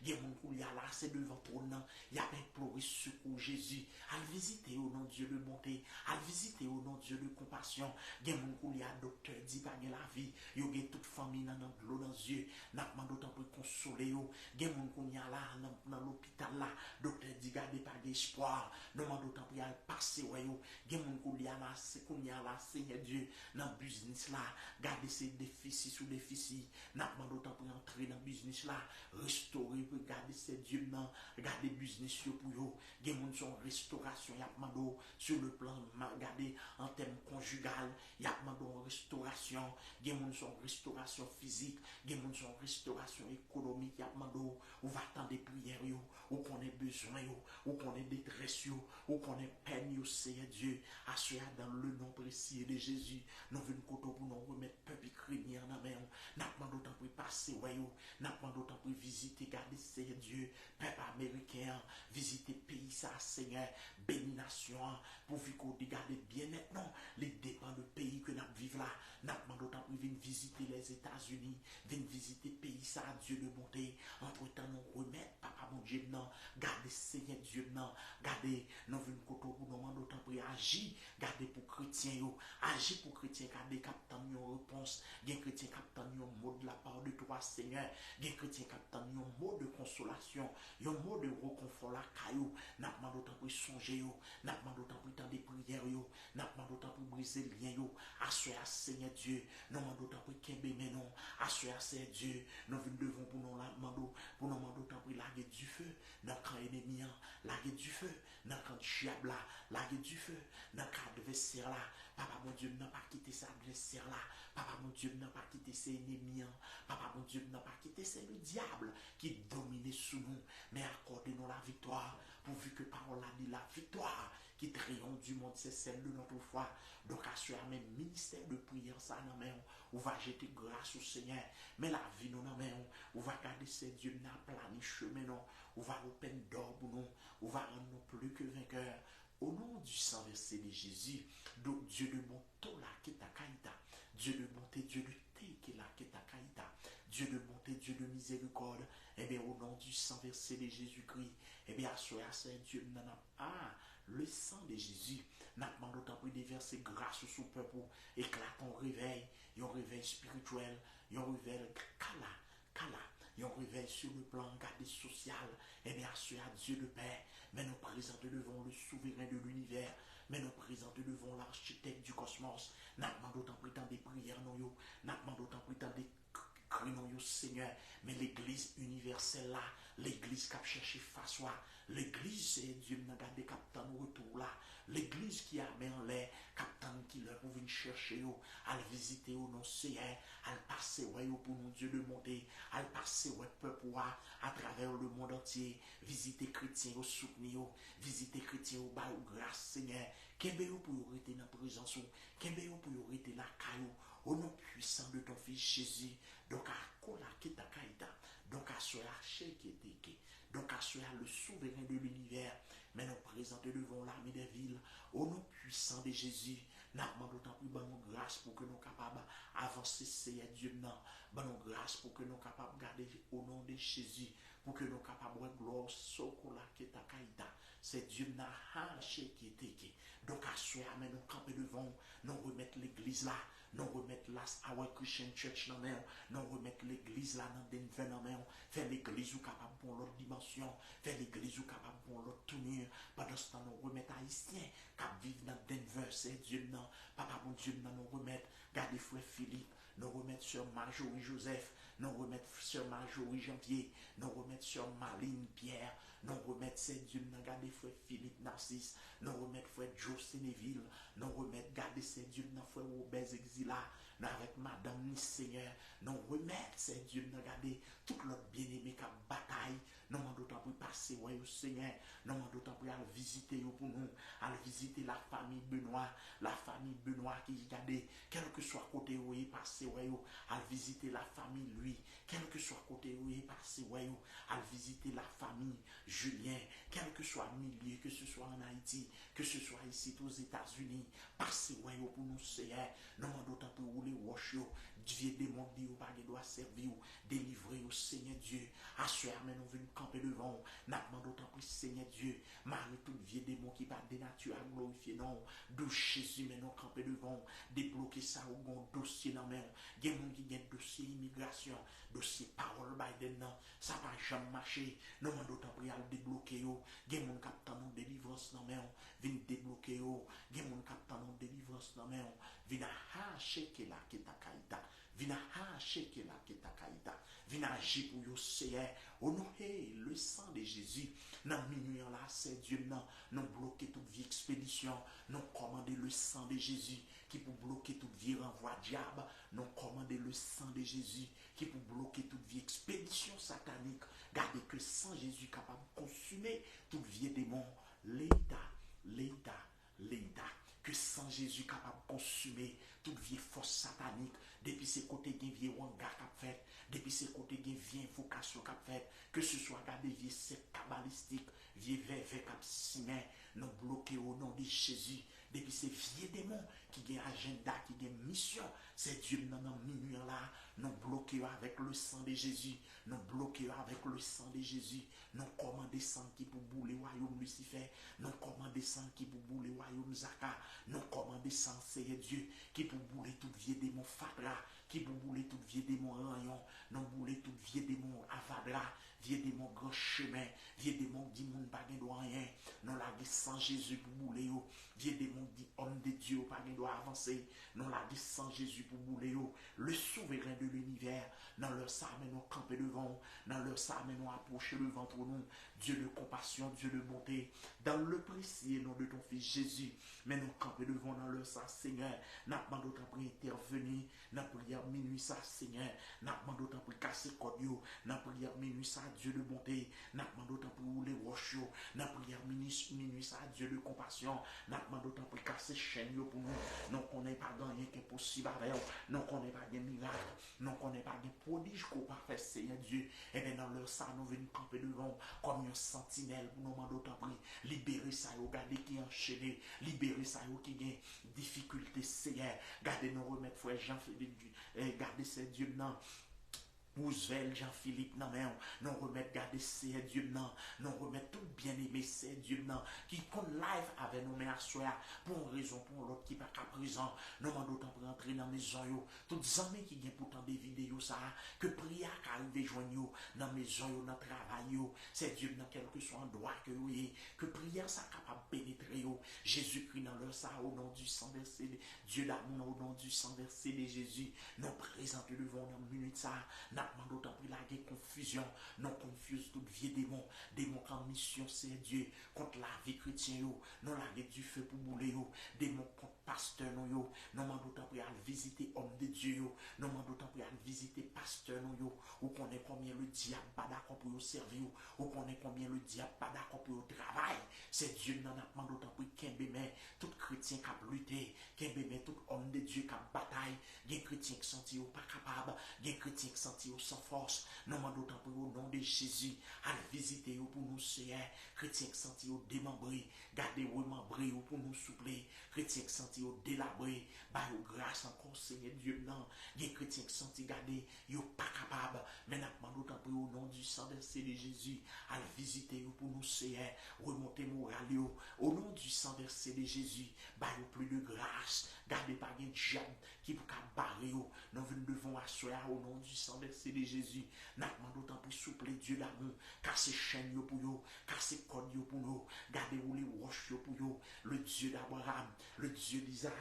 gen monde qui a là c'est devant trône, il y a imploré secours Jésus, aller visiter au nom Dieu de bonté, aller visiter au nom Dieu de compassion, gen monde qui a docteur dit la vie, yo gen toute famille dans l'eau dans les yeux, n'a pas d'autant pour consoler yo, gen moun kon y a là dans l'hôpital là, docteur dit garder pas d'espoir, n'a pas d'autant pour y passer ouais yo, gen moun kon y a là, c'est kon y a là Seigneur Dieu dans business là, garder ses déficits sous déficits, n'a pas d'autant pour entrer dans business là, restaurer pour garder ses dieux non, garder business yo pour yo, gen moun son restauration y a mando sur le plan garder en termes conjugal, y a mando restauration, gen moun son restauration physique, gen moun son restauration économique, y a mando ou va attendre des prières yo, ou qu'on ait besoin yo, ou qu'on ait détresse yo, ou qu'on ait peine yo, Seigneur Dieu, assurer dans le nom précieux de Jésus, nous venons koto pour nous remettre peuple chrétien dans main, n'a pas d'autant pour passer ouais yo, n'a pas d'autant pour visiter, garder Seigneur Dieu, peuple américain, visiter pays ça Seigneur, béni nation, pour qu'on regarde bien maintenant, les dépend de pays que nous vivons là, n'a pas d'autant pour venir visiter les États-Unis, venir visiter pays ça, Dieu de bonté, entre temps nous remettre, papa mon Dieu non, garder Seigneur Dieu non, garder, nous venons koto pour nous demander autant pour agir, garder pour chrétiens yo, agir pour chrétiens, garder captant une réponse, bien chrétien captant un mot de la part de toi Seigneur, bien chrétien captant un mot de consolation, un mot de reconfort la caillou, n'a pas d'autant pour songer yo, n'a pas d'autant pour temps des prières yo, n'a pas d'autant pour briser le lien yo, assurer à Seigneur Dieu, nous demandons d'autant pour kembe menon, assurer à Seigneur Dieu, nous venons devant pour nous la demander, pour nous demander d'autant pour laguer du feu, dans quand ennemi, laguer du feu, dans quand diable là, laguer du feu, dans quand adversaire là, Papa, mon Dieu, n'a pas quitté sa adversaire là. Papa, mon Dieu, n'a pas quitté ses ennemis. Papa, mon Dieu, n'a pas quitté, c'est le diable qui domine sous nous. Mais accordez-nous la victoire, pourvu que parole a dit la victoire qui triomphe du monde, c'est celle de notre foi. Donc, assurez même ministère de prière, ça, non, mais on va jeter grâce au Seigneur. Mais la vie, non, mais on va garder ces dieux, n'a planifié chemin, non. On va open d'or pour nous. On va rendre nous plus que vainqueurs. Au nom du sang versé de Jésus, donc Dieu de mon tola qui t'a kaïta, Dieu de bonté, Dieu de thé qui l'a qui t'a kaïta, Dieu de bonté, Dieu de miséricorde, eh bien au nom du sang versé de Jésus-Christ, eh bien assoyez c'est Dieu nana, le sang de Jésus, n'a demandé autant pour déverser grâce sur le peuple, éclate un réveil spirituel, un réveil kala, un réveil sur le plan gardé social, et bien assuré à Dieu de paix, mais nous présentons devant le souverain de l'univers, mais nous présentons devant l'architecte du cosmos, nous demandons autant prétendre des prières, nous demandons autant prétendre des cris, nous Seigneur, mais l'église universelle là, l'église qui a cherché face à l'église, c'est Dieu qui a gardé captain au retour là, l'église qui a mis en l'air, captain qui leur pour venir chercher, à le visiter au nom Seigneur, à le passer pour nous Dieu de monter, à le passer peuple à travers le monde entier, visiter chrétiens au soutenir, visiter chrétiens au bas au grâce Seigneur, qu'est-ce pour arrêter dans la présence, qu'est-ce pour arrêter la caillou, au nom puissant de ton fils Jésus, donc à Kola Ketakaïta, donc à ce archer qui était, donc à ce le souverain de l'univers, mais nous présenter devant l'armée des villes, au nom puissant de Jésus, nous demandons d'autant plus de grâce pour que nous soyons capables d'avancer, Seigneur Dieu, bonne grâce pour que nous soyons capables de garder au nom de Jésus, pour que nous soyons capables de gloire, Sokola Ketakaïta, c'est Dieu n'a haché qui était. Donc à ce moment nous camper devant, nous remettre l'église là, nous remettre là, our Christian Church dans main, nous remettre l'église là dans Denver dans main, faire l'église ou capable pour l'autre dimension, faire l'église ou capable pour l'autre tournure, pendant ce temps nous remettre haïtiens, qui vivent dans Denver, c'est Dieu non, papa mon Dieu nous remettre, gardez frère Philippe, nous remettre sur Marjorie Joseph, nous remettre sur Marjorie Jean-Pierre, nous remettre sur Marlene Pierre, nous remettre c'est Dieu, nous garder frère Philippe Narcisse, nous remettre frère Joe Sénéville, nous remettre garder c'est Dieu, nous frère Robert Exila, nous avec Madame Ni Seigneur, nous remettre c'est Dieu, nous garder tout l'autre bien-aimé qui a bataille, nous demandons d'autant pour passer au Seigneur, nous demandons d'autant pour aller visiter pour nous, aller visiter la famille Benoît qui regardait, quel que soit côté où il est passé, aller visiter la famille lui, quel que soit côté où il est passé, aller visiter la famille Julien, quel que soit milieu, que ce soit en Haïti, que ce soit ici aux États-Unis, passez pour nous Seigneur, nous demandons d'autant pour rouler wash Dieu démon dit ou pas doit servir ou délivrer au Seigneur Dieu. Assurer mais nous venons camper devant. N'a demandé autant pour Seigneur Dieu. Marie tout vieux démon qui va de nature à glorifier non. D'où Jésus mais nous camper devant. Débloquer ça au bon dossier dans main. Il y a des gens qui ont dossier immigration, dossier parole Biden non. Ça va jamais marcher. Nous demandons autant pour débloquer yo. Il y a des gens qui attendent délivrance dans main. Viens débloquer yo. Il y a des gens qui attendent délivrance dans main. Viens hacher que la qui t'a kaïta. Vina hache que la kita kaita. Vina agir pour yo Seigneur. Honorer le sang de Jésus. Dans minuit là, c'est Dieu non. Nous bloquer toute vie expédition. Nous commander le sang de Jésus qui pour bloquer toute vie renvoi diable. Nous commander le sang de Jésus qui pour bloquer toute vie expédition satanique. Gardez que sang Jésus capable de consumer toute vie démon. Leïda. Que sans Jésus capable de consumer toute vieille force satanique, depuis ces côtés qui vient wanga qu'a fait, depuis ces côtés qui vient invocation qu'a fait, que ce soit des vieilles sectes kabbalistiques, vieilles verts cap simé, nous bloqués au nom de Jésus, depuis ces vieux démons qui ont agenda, qui ont mission, c'est Dieu dans minuit là, nous bloqués avec le sang de Jésus, nous bloqués avec le sang de Jésus, nous commandons sang qui pour bouler royaume Lucifer, nous commandons sang qui pour bouler royaume Zaka, nous commandons sang Seigneur Dieu qui pour bouler tout vieux démon fatra, qui pour bouler tout vieux démon rayon, non bouler tout vieux démon avadra, vieux démon grand chemin, vieux démon dit moun pas gen droit rien, non la sans Jésus pour bouler yo, vieux démon dit homme de Dieu pas gen droit avancer, non la sans Jésus pour bouler yo, le souverain de l'univers, dans leur ça mais nous camper devant, dans leur ça mais nous approcher le ventre nous, Dieu de compassion, Dieu de bonté, dans le précieux nom de ton fils Jésus, mais nous camper devant dans leur ça Seigneur, n'a pas d'autre pour intervenir, n'a prière minuit ça Seigneur, n'a pas d'autre pour casser code yo, n'a prière minuit ça Dieu de bonté, n'a pas d'autre pour rouler roche yo, n'a prière minuit ça Dieu de compassion, n'a pas d'autre pour casser chaîne yo pour nous, non qu'on n'est pas gagné qui est possible avec non qu'on n'est pas des miracles, non qu'on n'est pas des prodiges qu'on pas fait Seigneur Dieu, et bien dans leur ça nous venons camper devant comme une sentinelle pour nous demander autant prix, libérer ça yo, garder qui enchaîné, libérer ça yo qui gagne difficulté Seigneur, garder nous remettre frère Jean-Philippe, garder ces dieux non. Roosevelt, Jean-Philippe, non, mais non remettre garder c'est Dieu, non, non remettre tout bien aimé c'est Dieu, non, qui compte live avec nous, mais à soi, pour une raison, pour l'autre qui pas qu'à présent, nous m'en d'autant pour entrer dans mes maison, toutes amis qui viennent pourtant des vidéos, ça, que prière qui arrive joindre dans mes maison, dans le travail, c'est Dieu, dans quel que soit endroit que prière ça capable de pénétrer, Jésus-Christ dans leur ça, au nom du sang versé, Dieu d'amour, au nom du sang versé de Jésus, nous présente devant dans minute ça, d'autant plus la confusion, non confuse tout vieux démon, démon en mission c'est Dieu, contre la vie chrétienne, non la du feu pour bouler, démon contre pasteur, non d'autant plus à visiter homme de Dieu, non d'autant plus à visiter pasteur, ou connaît combien le diable pas d'accord pour servir, ou connaît combien le diable pas d'accord pour le travail, c'est Dieu n'en a pas d'autant plus qu'un bébé, tout chrétien qui a lutté, qu'un bébé, tout homme de Dieu qui a bataille, des chrétiens qui sont pas capables, des chrétiens qui sont sans force, nous demandons d'autant pour au nom de Jésus, à visiter pour nous, Seigneur, chrétiens qui sont démembrés, gardez remembrés pour nous soupler, chrétiens qui sont délabrés, par grâce encore, Seigneur Dieu, non, des chrétiens qui sont gardés, ils ne sont pas capables, mais nous demandons d'autant pour au nom du sang versé de Jésus, à visiter pour nous, Seigneur, remonter moral, au nom du sang versé de Jésus, par plus de grâce, gardez par un diable qui peut barrer, nous venons devant asseoir au nom du sang versé de Jésus, n'a demandé autant pour soupler Dieu d'amour, casser chaîne pour nous, casser code pour nous, garder où les roches pour nous, le Dieu d'Abraham, le Dieu d'Isaac,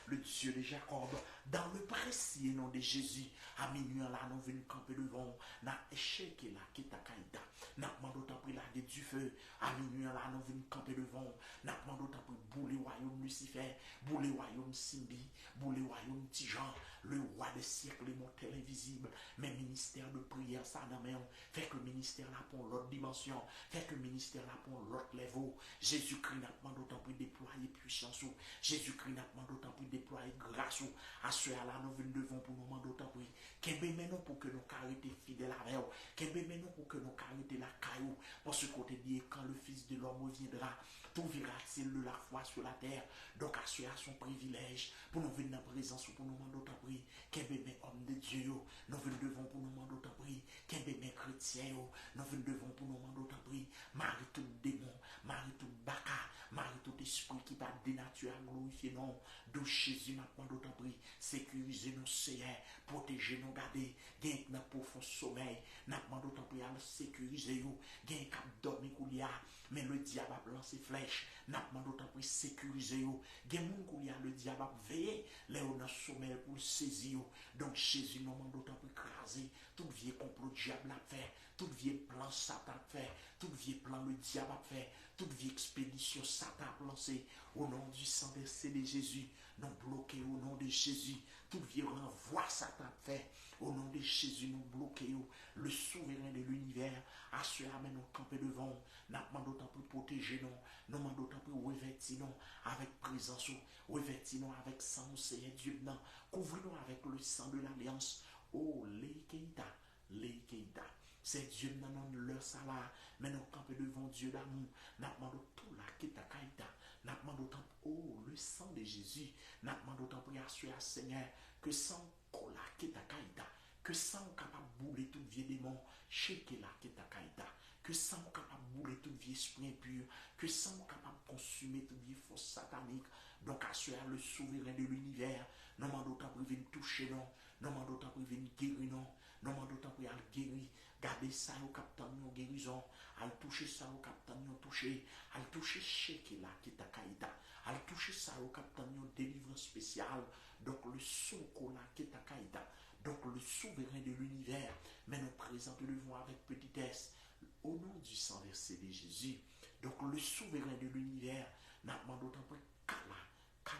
le Dieu de Jacob, dans le précieux nom de Jésus, à minuit là, nous venons camper devant, n'a échec là, qui t'a caïda, n'a demandé autant pour la du feu, à minuit là, nous venons camper devant, n'a demandé autant pour bouler royaume Lucifer, bouler royaume Simbi, bouler royaume Tijan, le roi des siècles immortel invisible, mais ministère de prière, ça dans même, fait que le ministère là pour l'autre dimension, fait que le ministère là pour l'autre level, Jésus-Christ n'a pas d'autant pour déployer puissance, Jésus-Christ n'a pas d'autant pour déployer grâce, à ceux là nous venons devant pour nous demander d'autant pour, qu'est-ce maintenant pour que nos caractères fidèles avec eux, qu'est-ce maintenant pour que nos caractères la caillou, parce que côté dit, quand le Fils de l'homme reviendra, tout vira-t-il de la foi sur la terre, donc à ceux à son privilège, pour nous venir dans la présence, pour nous demander d'autant pour, qu'est-ce homme de Dieu, nous venons devant pour nous demander d'autant pour, qu'est-ce chrétien, nous venons devant pour nous demander d'autant pour, marie tout démon, marie tout baka, marie tout esprit qui va dénaturer, glorifier non, de Jésus n'a pas d'autant pour, sécuriser nos Seigneur, protéger nos garder, gagner dans profond sommeil, n'a pas d'autant pour sécuriser nous, gagner cap dormir coulia, mais le diable a lancé flèche, n'a pas d'autant pour sécuriser nous, gagner mon coulia, le diable a veillé, là on a sommeil pour saisir, donc Jésus n'a pas d'autant pour écraser, tout vieux complot diable a fait, tout vieux plan Satan a fait, tout vieux plan le diable a fait, toute vieille expédition Satan a lancé, au nom du sang versé de Jésus, nous bloquer au nom de Jésus, tout vieux renvoi Satan a fait, au nom de Jésus, nous bloquer le souverain de l'univers, à ceux à nous camper devant, nous demandons d'autant pour protéger nous, nous demandons d'autant pour revêtir nous avec présence, revêtir nous avec sang, Seigneur Dieu, couvrir-nous avec le sang de l'alliance, oh, les Keïta. C'est Dieu qui nous leur salaire, mais nous campons devant Dieu d'amour. Nous demandons tout la Kétakaïta. Nous demandons autant, oh, le sang de Jésus. Nous demandons autant pour assurer à Seigneur que sans la Kétakaïta, que sans capable de bouler tout vieux démon, chez la Kétakaïta, que sang capable de bouler tout vie esprit impur, que sang capable de consumer toute vie force satanique. Donc, à ce le souverain de l'univers, non m'en d'autant pour venir toucher, non, non m'en d'autant pour venir guérir, non, non m'en d'autant pour aller guérir. Gardez ça au capitaine de guérison, à toucher ça au capitaine de toucher, à toucher chez là qui t'a caïda, à toucher ça au capitaine de délivrance spéciale. Donc, le soko là qui t'a caïda. Donc le souverain de l'univers, mais nous présentons avec petitesse au nom du sang versé de Jésus. Donc le souverain de l'univers, n'a pas d'autant pour kala,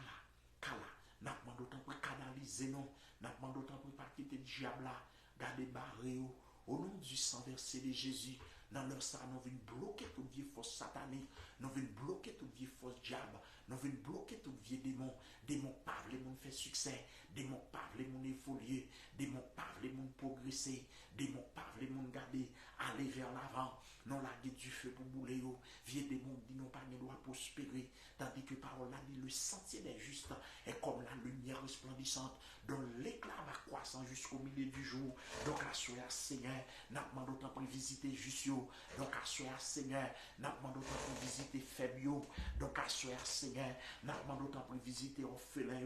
n'a pas d'autant pour canaliser non, n'a pas d'autant pour pas quitter le diable là, garder barré au nom du sang versé de Jésus. Dans leur sang, nous venons bloquer toute vieille force satanique, nous venons bloquer toute vieille force diable, nous venons bloquer toute vieille démon parler, mon fait succès, démon parler, mon évoluer, démon parler, mon progresser, démon parler, mon garder, aller vers l'avant, non la guide du feu pour bouler, vieux démon dit non pas ne doit prospérer, tandis que parole là dit le sentier des justes est comme la lumière resplendissante, dont l'éclat va croissant jusqu'au milieu du jour. Donc à ce Seigneur, n'a pas d'autant pour visiter juste. Donc à ce Seigneur, n'a pas d'autant pour visiter faible. Donc à ce Seigneur, n'a pas d'autant pour visiter orphelin.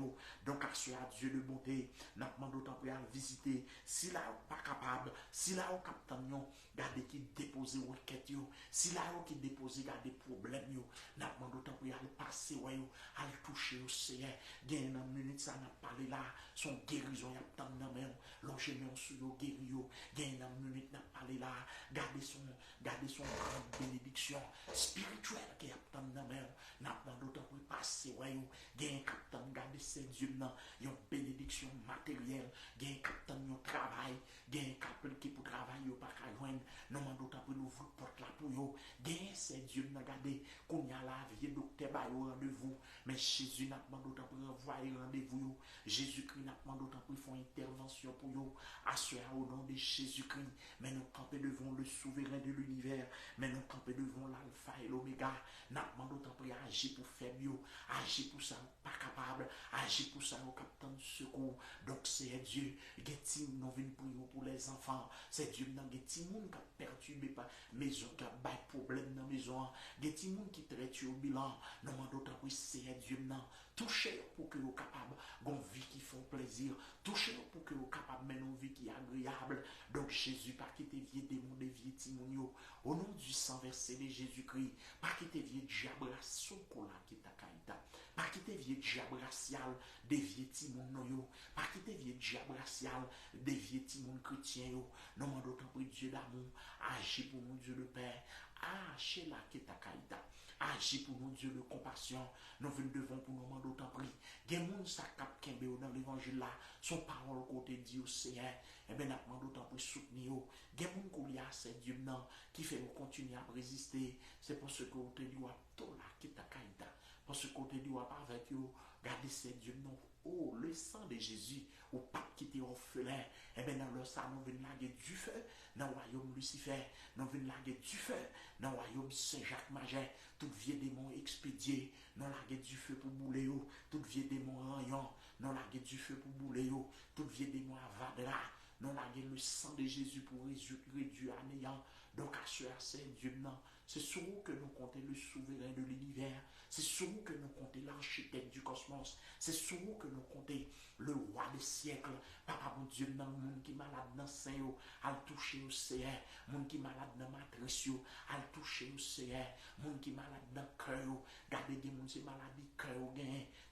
Donc à ce Dieu de bonté, n'a pas d'autant pour visiter. Si là pas capable, si là au capitaine, gardez qui dépose requête, si là qui dépose gardez problème, n'a pas d'autant pour aller passer, à toucher au Seigneur. Gagne une minute, ça n'a pas là, son guérison, y a tant de main, l'enchaînement sur le guério, gagne une minute, n'a pas là, gardez son grande bénédiction spirituelle qui a tant de main, n'a pas d'autant pour passer, gagne captain, gardez ces dieux, une bénédiction matérielle, gagne captain, un travail, gagne captain qui pour travailler, pas qu'à joindre, non, d'autant pour l'ouvrir porte là pour vous, gagne ces dieux, gardez, qu'on y a la vie, docteur, rendez-vous, mais Jésus n'a pas d'autant pour envoyer rendez-vous, Jésus-Christ n'a pas d'autant pour faire intervention pour vous, assurer au nom de Jésus-Christ, mais nous camper devant le souverain de l'univers, mais nous camper devant l'alpha et l'oméga, n'a pas d'autant pour agir pour faire mieux, agir pour ça, pas capable, agir pour ça, au capitaine de secours, donc c'est Dieu, Getty, nous venons prier pour les enfants, c'est Dieu, dans Getty, moun qui a perturbé par maison, qui a des problèmes dans la maison, Getty, moun qui traite au bilan, nous demandons d'autant pour c'est Dieu, non, touchez pour que vous capable d'une vie qui fait plaisir, touchez pour que vous capable de mener une vie qui est agréable. Donc Jésus, pas quitter vieux démons des vieux timonio, au nom du sang versé de Jésus-Christ, pas quitter vieux diable sokola qui t'a caïta, pas quitter vieux diable racial des vieux timonio, pas quitter vieux diable racial des vieux timon chrétiens, nous demandons d'autant pour Dieu d'amour, agis pour mon Dieu le Père, chez la qui t'a caïta. Agis pour nous, Dieu de compassion. Nous venons devant pour nous demander autant prix. Il y a des gens qui sont dans l'évangile là. Son parole côté dit au Seigneur. Et bien, nous demandons autant pour soutenir. Il y a des gens qui ont assez Dieu qui fait nous continuer à résister. C'est pour ce que vous te dit à tout là qui t'a caïda. Parce que vous te dit pas avec vous. Gardez ces Dieu non. Oh, le sang de Jésus, ou pas qui était orphelin, et bien dans le sang, nous venons laguer du feu, dans le royaume Lucifer, nous venons laguer du feu, dans le royaume Saint-Jacques-Magin, tout vieux démon expédié, nous laguer du feu pour bouler, tout vieux démon rayon, nous laguer du feu pour bouler, tout vieux démon avadra, nous laguer le sang de Jésus pour réduire à néant. Donc, à ce c'est Dieu, non. C'est sur vous que nous comptons le souverain de l'univers. C'est sur vous que nous comptons l'architecte du cosmos. C'est sur vous que nous comptons le roi des siècles. Papa, mon Dieu, non, monde qui est malade dans le sein, à le toucher au Seigneur. Monde qui est malade dans ma tresse, à le toucher au Seigneur. Monde qui est malade dans le cœur. Gardez des gens qui sont malades du cœur,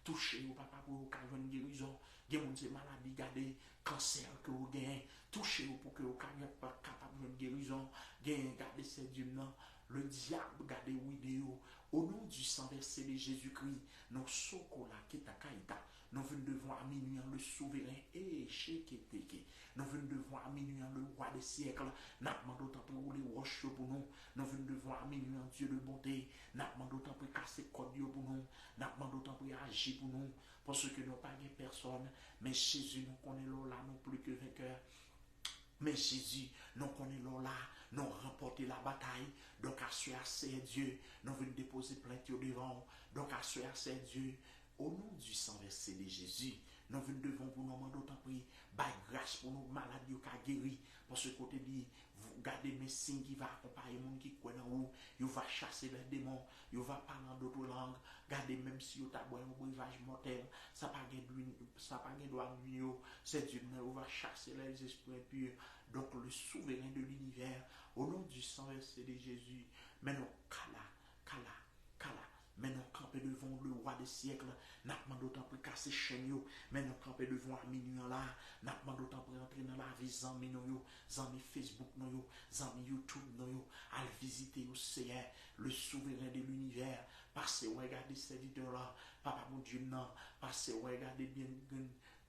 touchez au papa pour qu'il y ait une guérison. Des gens qui sont malades, gardez cancer que vous gagnez. Touchez-vous pour que vous soyez pas capable de guérison. Gardez ces dieux, non. Le diable, gardez vidéo. Au nom du sang versé de Jésus-Christ, nous sommes là qui t'a caïda. Nous venons devant à minuit le souverain et chékétéké. Nous venons devant à minuit le roi des siècles. Nous demandons d'autant pour les roches pour nous. Nous venons devant à minuit un Dieu de bonté. Nous demandons d'autant pour casser code pour nous. Nous demandons d'autant pour agir pour nous. Parce que nous n'avons pas de personne. Mais Jésus, nous connaissons là, non plus que vainqueur. Mais Jésus, nous connaissons là, nous remporté la bataille. Donc, à ce c'est Dieu, nous venons déposer plainte devant. Donc, à ce c'est Dieu, au nom du sang versé de Jésus, nous venons devant pour nous demander autant prix, grâce pour nos maladies qui guéri. Parce que côté dit, vous gardez Gardez mes signes qui va accompagner les gens qui croient en vous. Vous va chasser les démons. Vous va parler en d'autres langues. Gardez même si vous avez un breuvage mortel. Ça pas de droit nuire. C'est Dieu qui va chasser les esprits impurs. Donc le souverain de l'univers. Au nom du sang versé de Jésus. Maintenant, Kala. Maintenant, camper devant le roi des siècles. N'a pas d'autant plus casser chaîne. Maintenant, camper devant la minuit là. N'a pas d'autant plus entrer dans la vie zami nous, zami Facebook nous, zami YouTube nous, à visiter au Seigneur, le souverain de l'univers. Passez, regardez ces vidéos là. Papa mon Dieu, non. Passez, regardez bien.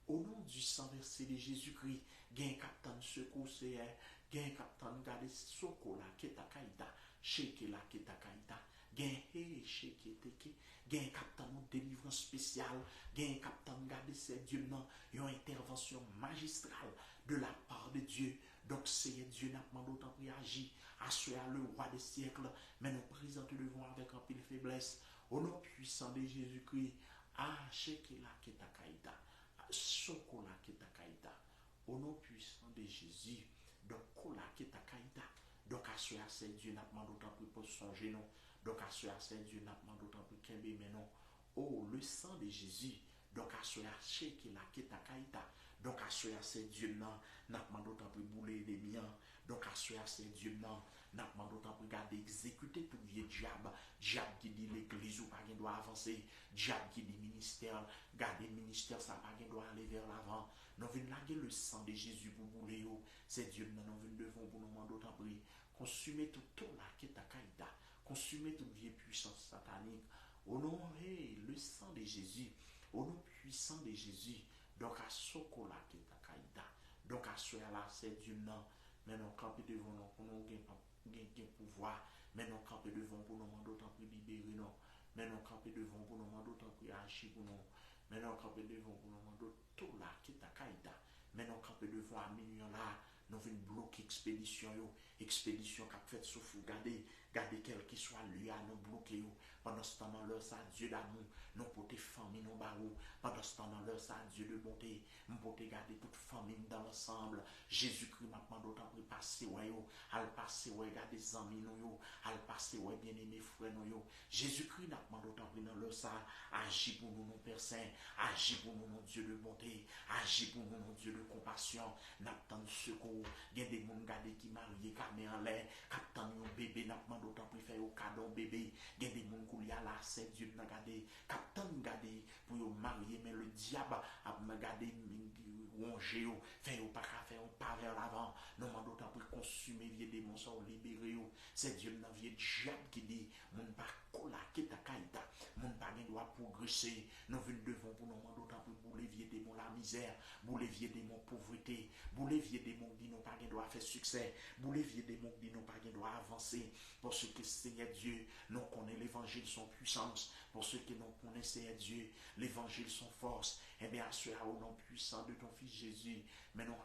Au nom du sang versé de Jésus-Christ, gain capitaine secours Seigneur, gain capitaine garde soko la ketakaïta, shake la ketakaïta. Gen sheke teke, gen capitaine délivrance spéciale, gen capitaine garder ces dieux nan, une intervention magistrale de la part de Dieu. Donc c'est Dieu n'a pas d'autant réagi à ce le roi des siècles, mais nous présentons devant avec un peu de faiblesse. Au nom puissant de Jésus-Christ, sheke la ketakaïta, soko la ketakaïta. Au nom puissant de Jésus, donc kola ketakaïta. Donc à ce c'est Dieu n'a pas d'autant plus pour songer non. Donc à ce c'est Dieu n'a pas d'autant plus qu'un mais non. Oh, le sang de Jésus. Donc à ce qui la ketakaïta. Donc à ce c'est Dieu n'a pas d'autant plus bouler les miens. Donc à ce c'est Dieu n'a pas d'autant plus garder exécuter tout vieux diable. Diable qui dit l'église ou pas qui doit avancer. Diable qui dit ministère. Garder ministère ça pas qui doit aller vers l'avant. Nous venons laguer le sang de Jésus pour bouler. C'est Dieu nous venons devant pour nous demander d'autant plus. Consumez tout la ketakaïta. Consumez toute vieille puissance satanique. Au nom le sang de Jésus. Au nom puissant de Jésus. Donc à Sokola ketakaïta. Donc à ce là c'est Dieu non. Mais nous camper devant nous pour nous gagner pouvoir. Mais nous camper devant pour nous demander d'autant plus libérer nous. Mais nous camper devant pour nous demander d'autant plus agir pour nous. Mais nous camper devant pour nous demander tout la ketakaïta. Mais nous camper devant à minuit là. Nous venons bloquer expédition expédition qu'a fait souffrir garder quel qui soit lui à nous bloquer pendant ce temps là ça Dieu d'amour nous porter famille nous barou pendant ce temps là ça Dieu de bonté nous porter garder toute famille dans l'ensemble Jésus-Christ maintenant d'autant plus passer ouais al passer ouais garder amis nous al passer ouais bien-aimés frères nous Jésus-Christ maintenant d'autant plus dans le ça agit pour nous nos père saint agit pour nous nos Dieu de bonté agit pour nous nos Dieu de compassion n'attend secours il y a des gens qui mariés qui en l'air qui attendent un bébé n'a pas d'autant plus faire au cadeau bébé il y a des gens qui a là c'est Dieu n'a gardé qui attendent garder pour marier mais le diable a me garder ronger faire pas faire pas vers l'avant non pas d'autant plus consumer vieux démons sont libérés c'est Dieu n'a vieux diable qui dit mon pas cola qui ta caïta mon pas doit progresser nous venons devant pour nous d'autant plus pour les vieux démons la misère pour les vieux démons pauvreté pour les vieux démons qui n'ont pas doit faire succès pour les vieux démons qui n'ont pas doit avancer pour ceux qui Seigneur Dieu nous connaît l'évangile son puissance pour ceux qui nous connaissent Seigneur Dieu l'évangile son force et bien assure au nom puissant de ton fils Jésus mais non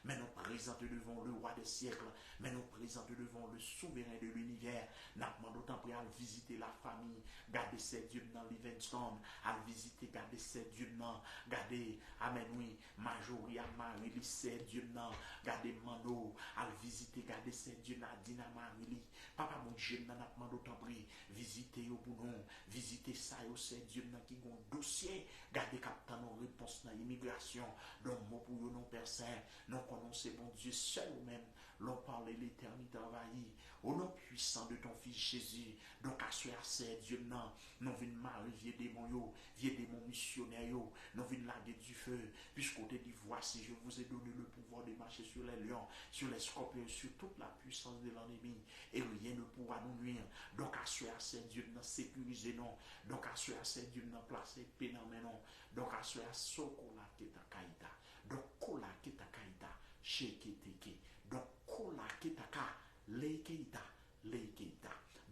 mais nous présente devant le roi des siècles mais nous présente devant le souverain de l'univers n'a pas d'autant plus à visiter la famille garder ses dieux dans Livingstone à visiter garder ses dieux dans garder amen oui Majoria Marie ses dieux dans garder Mano à visiter garder ses dieux dans Dina Marie papa mon Dieu n'a pas d'autant plus visiter au bout visiter ça au ses dieux dans qui ont dossier garder captain nos réponses dans l'immigration donc mot pour nous père saint nous connaissons bon Dieu seul ou même l'on parle l'éternité envahie au nom puissant de ton fils Jésus donc à ce assez Dieu non nous venons marier vieux démons missionnaires nous venons laguer du feu puisqu'on te dit voici je vous ai donné le pouvoir de marcher sur les lions sur les scorpions sur toute la puissance de l'ennemi et rien ne pourra nous nuire donc à ce assez Dieu non sécurisé non donc à ce assez Dieu non placé paix dans mes noms donc à ce assez sokola ketakaïta donc kola ketakaïta sheketeke donc kola ketaka lekeita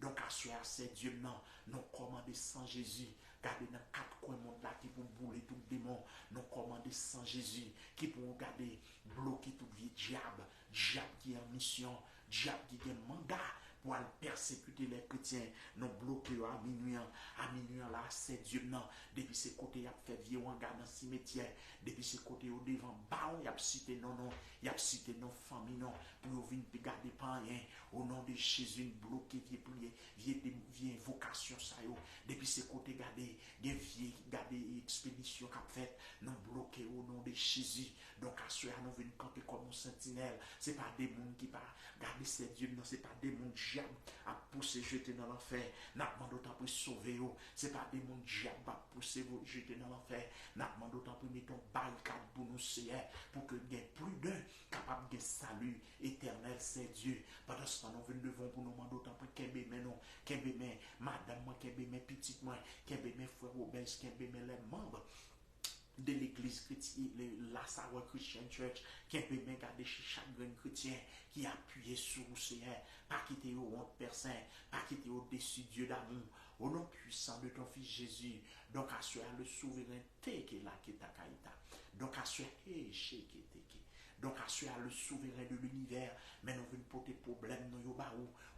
donc à ce assez Dieu non nous commander sans Jésus garder dans quatre coins monde là qui pour bouler tout démon nous commander sans Jésus qui pour garder bloquer tout vieux diable qui est en mission diable qui est mandat pour aller persécuter les chrétiens. Nous bloquons à minuit là, c'est Dieu non. Depuis ce côté, il a fait vieux hangar dans le cimetière. Depuis ce côté, au devant, il a cité non, il a cité nos familles, non, pour venir garder pas rien. Au nom de Jésus, bloqué, vieux prier, vieux invocation, ça yo. Depuis ce côté, gardez, gardez expédition qu'a fait, nous bloqué au nom de Jésus. Donc, à ce nous venons camper comme un sentinelle. Ce n'est pas des gens qui parlent. Gardez ces dieux, non, ce n'est pas des gens diables à pousser, jeter dans l'enfer. N'a pas d'autant pour sauver. Ce n'est pas des gens diables à pousser, vous jeter dans l'enfer. N'a pas d'autant pour mettre un barricade pour nous, Seigneur, pour que il y ait plus d'un capable de salut éternel, c'est Dieu. Pendant ce temps, nous venons devant pour nous demander d'autant pour qu'il y ait mes noms, qu'il y ait mes madame, qu'il y ait mes petites mains, qu'il y ait mes frères obèses, qu'il y ait mes membres de l'église chrétienne, la Sarah Christian Church, qui peut même garder chez chaque grand chrétien qui a appuyé sur le Seigneur, pas quitter au honte personne, pas quitter au-dessus Dieu d'amour, au nom puissant de ton fils Jésus. Donc, assurer le souveraineté qui est là, qui est ta caïta. Donc, assurer, donc, assurer le souverain de l'univers, mais nous venons porter problème, nous,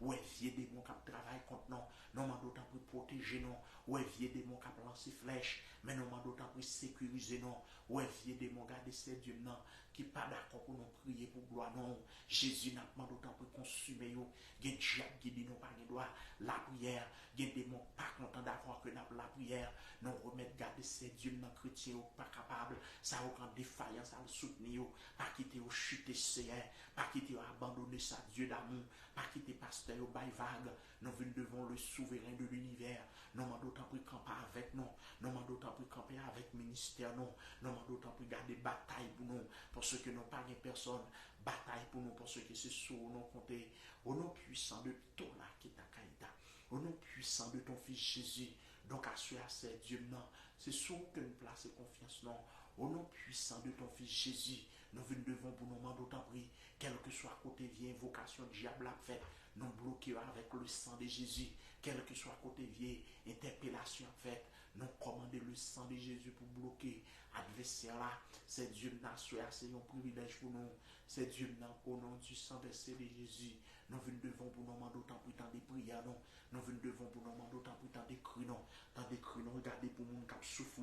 ou est vieux démon qui travaille contre nous, nous demandons d'autant pour protéger nous, ou est vieux démon qui lancer flèche, mais nous demandons d'autant pour sécuriser nous, ou est vieux démon garder ces dieux non, qui pas d'accord pour nous prier pour gloire non. Jésus n'a pas d'autant pour consumer nous, il y a diable qui dit nous pas de droit, la prière, il y a des démons pas contents d'avoir que la prière, nous remettre garder ces dieux non chrétiens pas capables, ça aucun défaillance à le soutenir, pas quitter au chuter Seigneur, pas quitter abandonner ça Dieu d'amour, pas quitter pasteur au bail vague, nous venons devant le souverain de l'univers, nous demandons d'autant pour camper avec nous, nous demandons d'autant pour camper avec le ministère nous demandons d'autant pour garder bataille pour nous, parce que nous pas de personne, bataille pour nous, parce que c'est sur nous compter, au nom puissant de ton là qui t'a caïda, au nom puissant de ton fils Jésus, donc assuré à ces dieux non, c'est sur que nous plaçons confiance non, au nom puissant de ton fils Jésus, nous venons devant pour nous demander d'autant prix, quel que soit côté vieille invocation diable a fait, nous bloquons avec le sang de Jésus, quel que soit côté vieille interpellation fait, nous commandons le sang de Jésus pour bloquer adversaire là, c'est Dieu n'a c'est un privilège pour nous, c'est Dieu n'a au nom du sang versé de Jésus, nous venons devant pour nous demander d'autant plus tant de prières non, nous venons devant pour nous demander d'autant plus tant de cris non, tant de cris non, regardez pour nous qui souffrent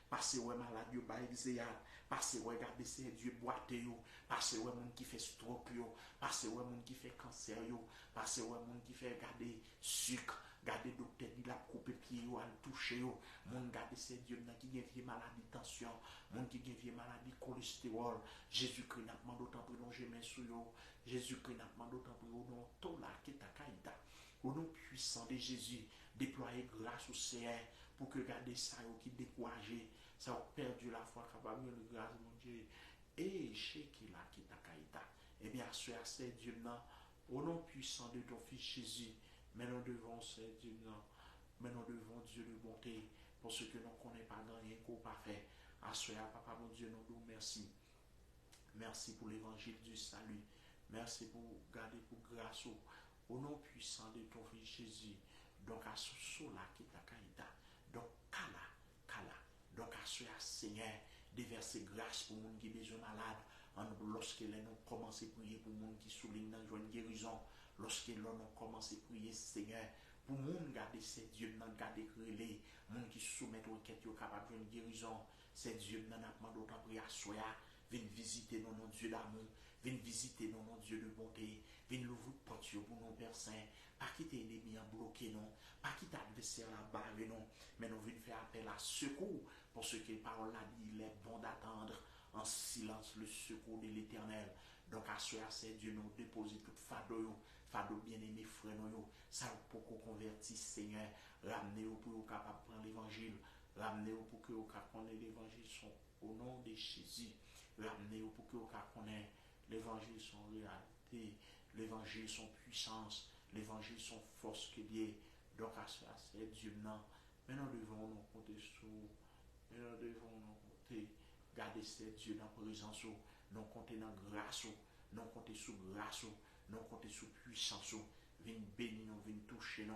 passez ouais malade yo ba exéal, passez ouais regardez c'est Dieu boité yo, passez ouais monde qui fait stroke yo, passez ouais monde qui fait cancer yo, passez ouais monde qui fait garder sucre, garder docteur il a coupé pied yo, a touché yo, monde garder c'est Dieu qui gagne vie maladie tension, monde qui gagne vie maladie cholestérol, Jésus-Christ n'a demandé autant pour longer main sur yo, Jésus-Christ n'a demandé autant pour non to la qui ta caïda. Au nom puissant de Jésus, déployer grâce au Seigneur pour que garder ça qui découragé, ça a perdu la foi capable de grâce mon Dieu. Et chez qui là qui t'a caïda. Eh bien, c'est Dieu non. Au nom puissant de ton fils Jésus, mais nous devons c'est Dieu non. Mais nous devons Dieu de bonté pour ce que nous ne connaissons pas gagné qu'on pas fait. Assoya, papa mon Dieu, nous nous merci. Merci pour l'évangile du salut. Merci pour garder pour grâce au nom puissant de ton fils Jésus. Donc à ce là qui t'a caïda. Donc kala. Donc à ce Seigneur, déverser grâce pour monde qui est besoin malade. Lorsque nous commençons à prier pour monde qui souligne dans une guérison. Lorsque nous commençons à prier Seigneur. Pour monde garder ces dieux dans garder relais, monde qui soumettent aux requêtes capable de guérison. Ces dieux dans n'a pas d'autant prier à soya. Viens visiter nos Dieu d'amour, viens visiter nos Dieu de bonté, viens l'ouvrir porte pour nos Pères Saints, pas quitter l'ennemi en bloqué non, pas quitter l'adversaire la barre non, mais nous venons faire appel à secours, pour ce que la parole a dit, il est bon d'attendre en silence le secours de l'Éternel. Donc à ce c'est Dieu nous déposer toute fado bien-aimé frère nous, ça pour qu'on convertisse Seigneur, ramenez-vous pour vous capable de prendre l'évangile, ramenez-vous pour que vous capable l'évangile au nom de Jésus. Ramenez-vous pour que vous connaissiez l'évangile son réalité, l'évangile son puissance, l'évangile son force que bien. Donc à ce c'est Dieu non. Mais nous devons nous compter sur, mais nous devons nous compter, garder ces Dieu dans la présence, nous compter dans la grâce, nous compter sous grâce, nous compter sous puissance, viens bénir nous, viens toucher nous,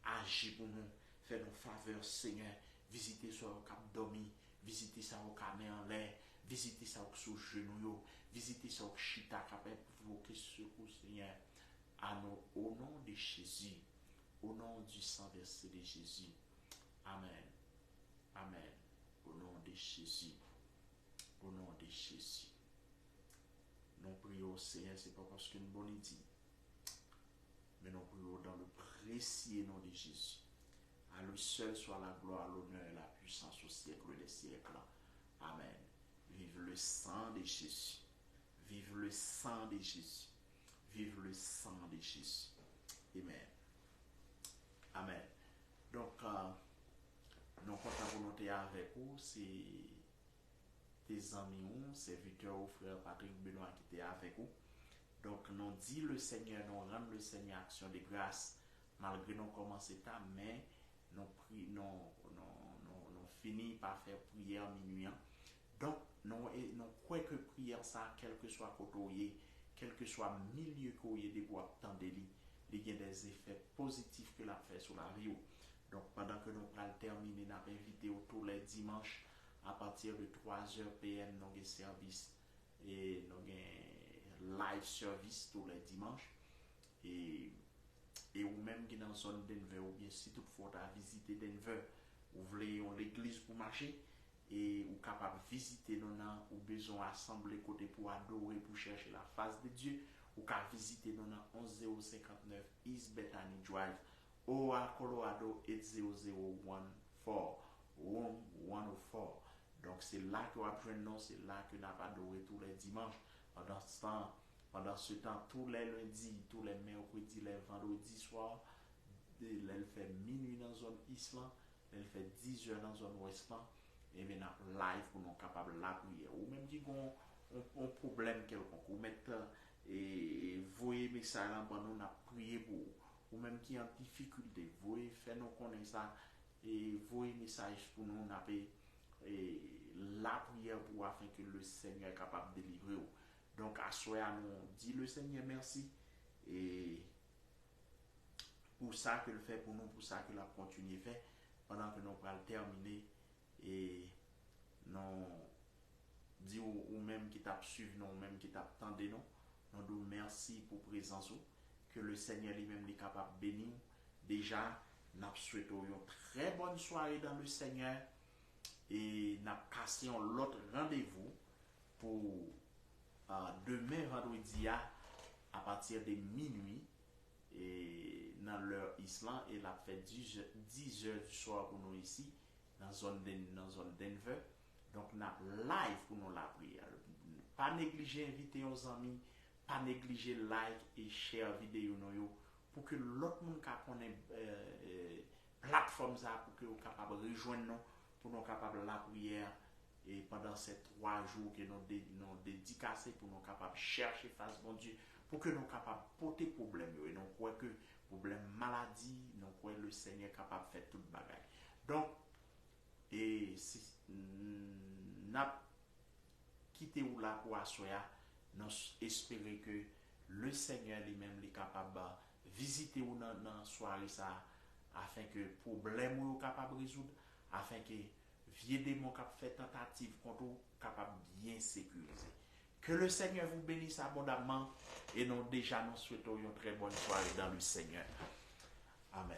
agir pour nous, faire nos faveurs Seigneur, visiter sur le cap dormi, visiter ça au caméra en l'air, visiter ça au sous genou, visiter ça au chita capable provoquer secours Seigneur. au nom de Jésus, au nom du sang versé de Jésus. Amen. Amen. Au nom de Jésus. Au nom de Jésus. Nous prions, Seigneur, ce n'est pas parce que nous bonne dit, mais nous prions dans le précieux nom de Jésus. À lui seul soit la gloire, l'honneur et la puissance au siècle des siècles. Amen. Vive le sang de Jésus. Vive le sang de Jésus. Vive le sang de Jésus. Amen. Amen. Donc, nous comptons volonté avec vous, c'est tes amis, serviteurs, frère Patrick Benoît qui était avec vous. Donc, nous dit le Seigneur, nous rendons le Seigneur action de grâce, malgré nous commencer tard, mais nous finissons par faire prière minuit. Donc, nous croyons que prière, ça, quel que soit côté, quel que soit milieu côté de bois, tant de lit, il y a des effets positifs que la fait sur la vie. Donc, pendant que nous allons terminer, nous avons invité tous les dimanches à partir de 3h PM, nous avons service et nous avons live service tous les dimanches. Et ou même qui dans la zone Denver, ou bien si toutefois tu as visité Denver, ou voulez l'église pour marcher, et ou capable de visiter nous ou besoin assembler côté pour adorer, pour chercher la face de Dieu, ou capable visiter nous 11059 East Bethany Drive, Oa Colorado 80014, Room 104. Donc c'est là que vous apprenez, c'est là que nous avons adoré tous les dimanches. Pendant ce temps, tous les lundis, tous les mercredis, les vendredis soirs, elle fait minuit dans la zone Island, elle fait 10h dans la zone Westland, et maintenant live pour nous capables de la prière. Ou même qui ont un problème quelconque, ou mettre et voyez message là pour nous prier pour, ou même qui en difficulté, voyez faire nous connaître ça, et voyez message pour nous et la prière pour afin que le Seigneur est capable de délivrer. Donc, à soi, nous dit le Seigneur merci. Et pour ça qu'il fait pour nous, pour ça qu'il a continué à faire, pendant que nous allons terminer. Et nous dit ou même qui t'a suivi, nous même qui t'a attendu, nous nous merci pour la présence. Que le Seigneur lui-même est capable de bénir. Déjà, nous souhaitons une très bonne soirée dans le Seigneur. Et nous avons l'autre rendez-vous pour demain vendredi à partir de minuit et dans l'heure Island et la fait 10 heures du soir pour nous ici dans la zone Denver. Donc nous live pour nous la prière. Pas négliger inviter aux amis, pas négliger like et share vidéo pour que l'autre monde qui connaît plateforme ça pour que vous capable rejoindre nous pour nous capable la prière. Et pendant ces 3 jours que nous dédicacés pour nous capables de chercher face bon Dieu, pour que nous capables de porter problème. Et nous croyons que problème maladie, nous croyons que le Seigneur est capable de faire toute bagaille. Donc, et si nous avons quitté ou là pour assoya, nous espérons que le Seigneur lui-même est capable de visiter ou dans la soirée ça, afin que le problème soit capable de résoudre, afin que vieux démon qui fait tentative contre vous, capable bien sécuriser. Que le Seigneur vous bénisse abondamment et nous déjà nous souhaitons une très bonne soirée dans le Seigneur. Amen.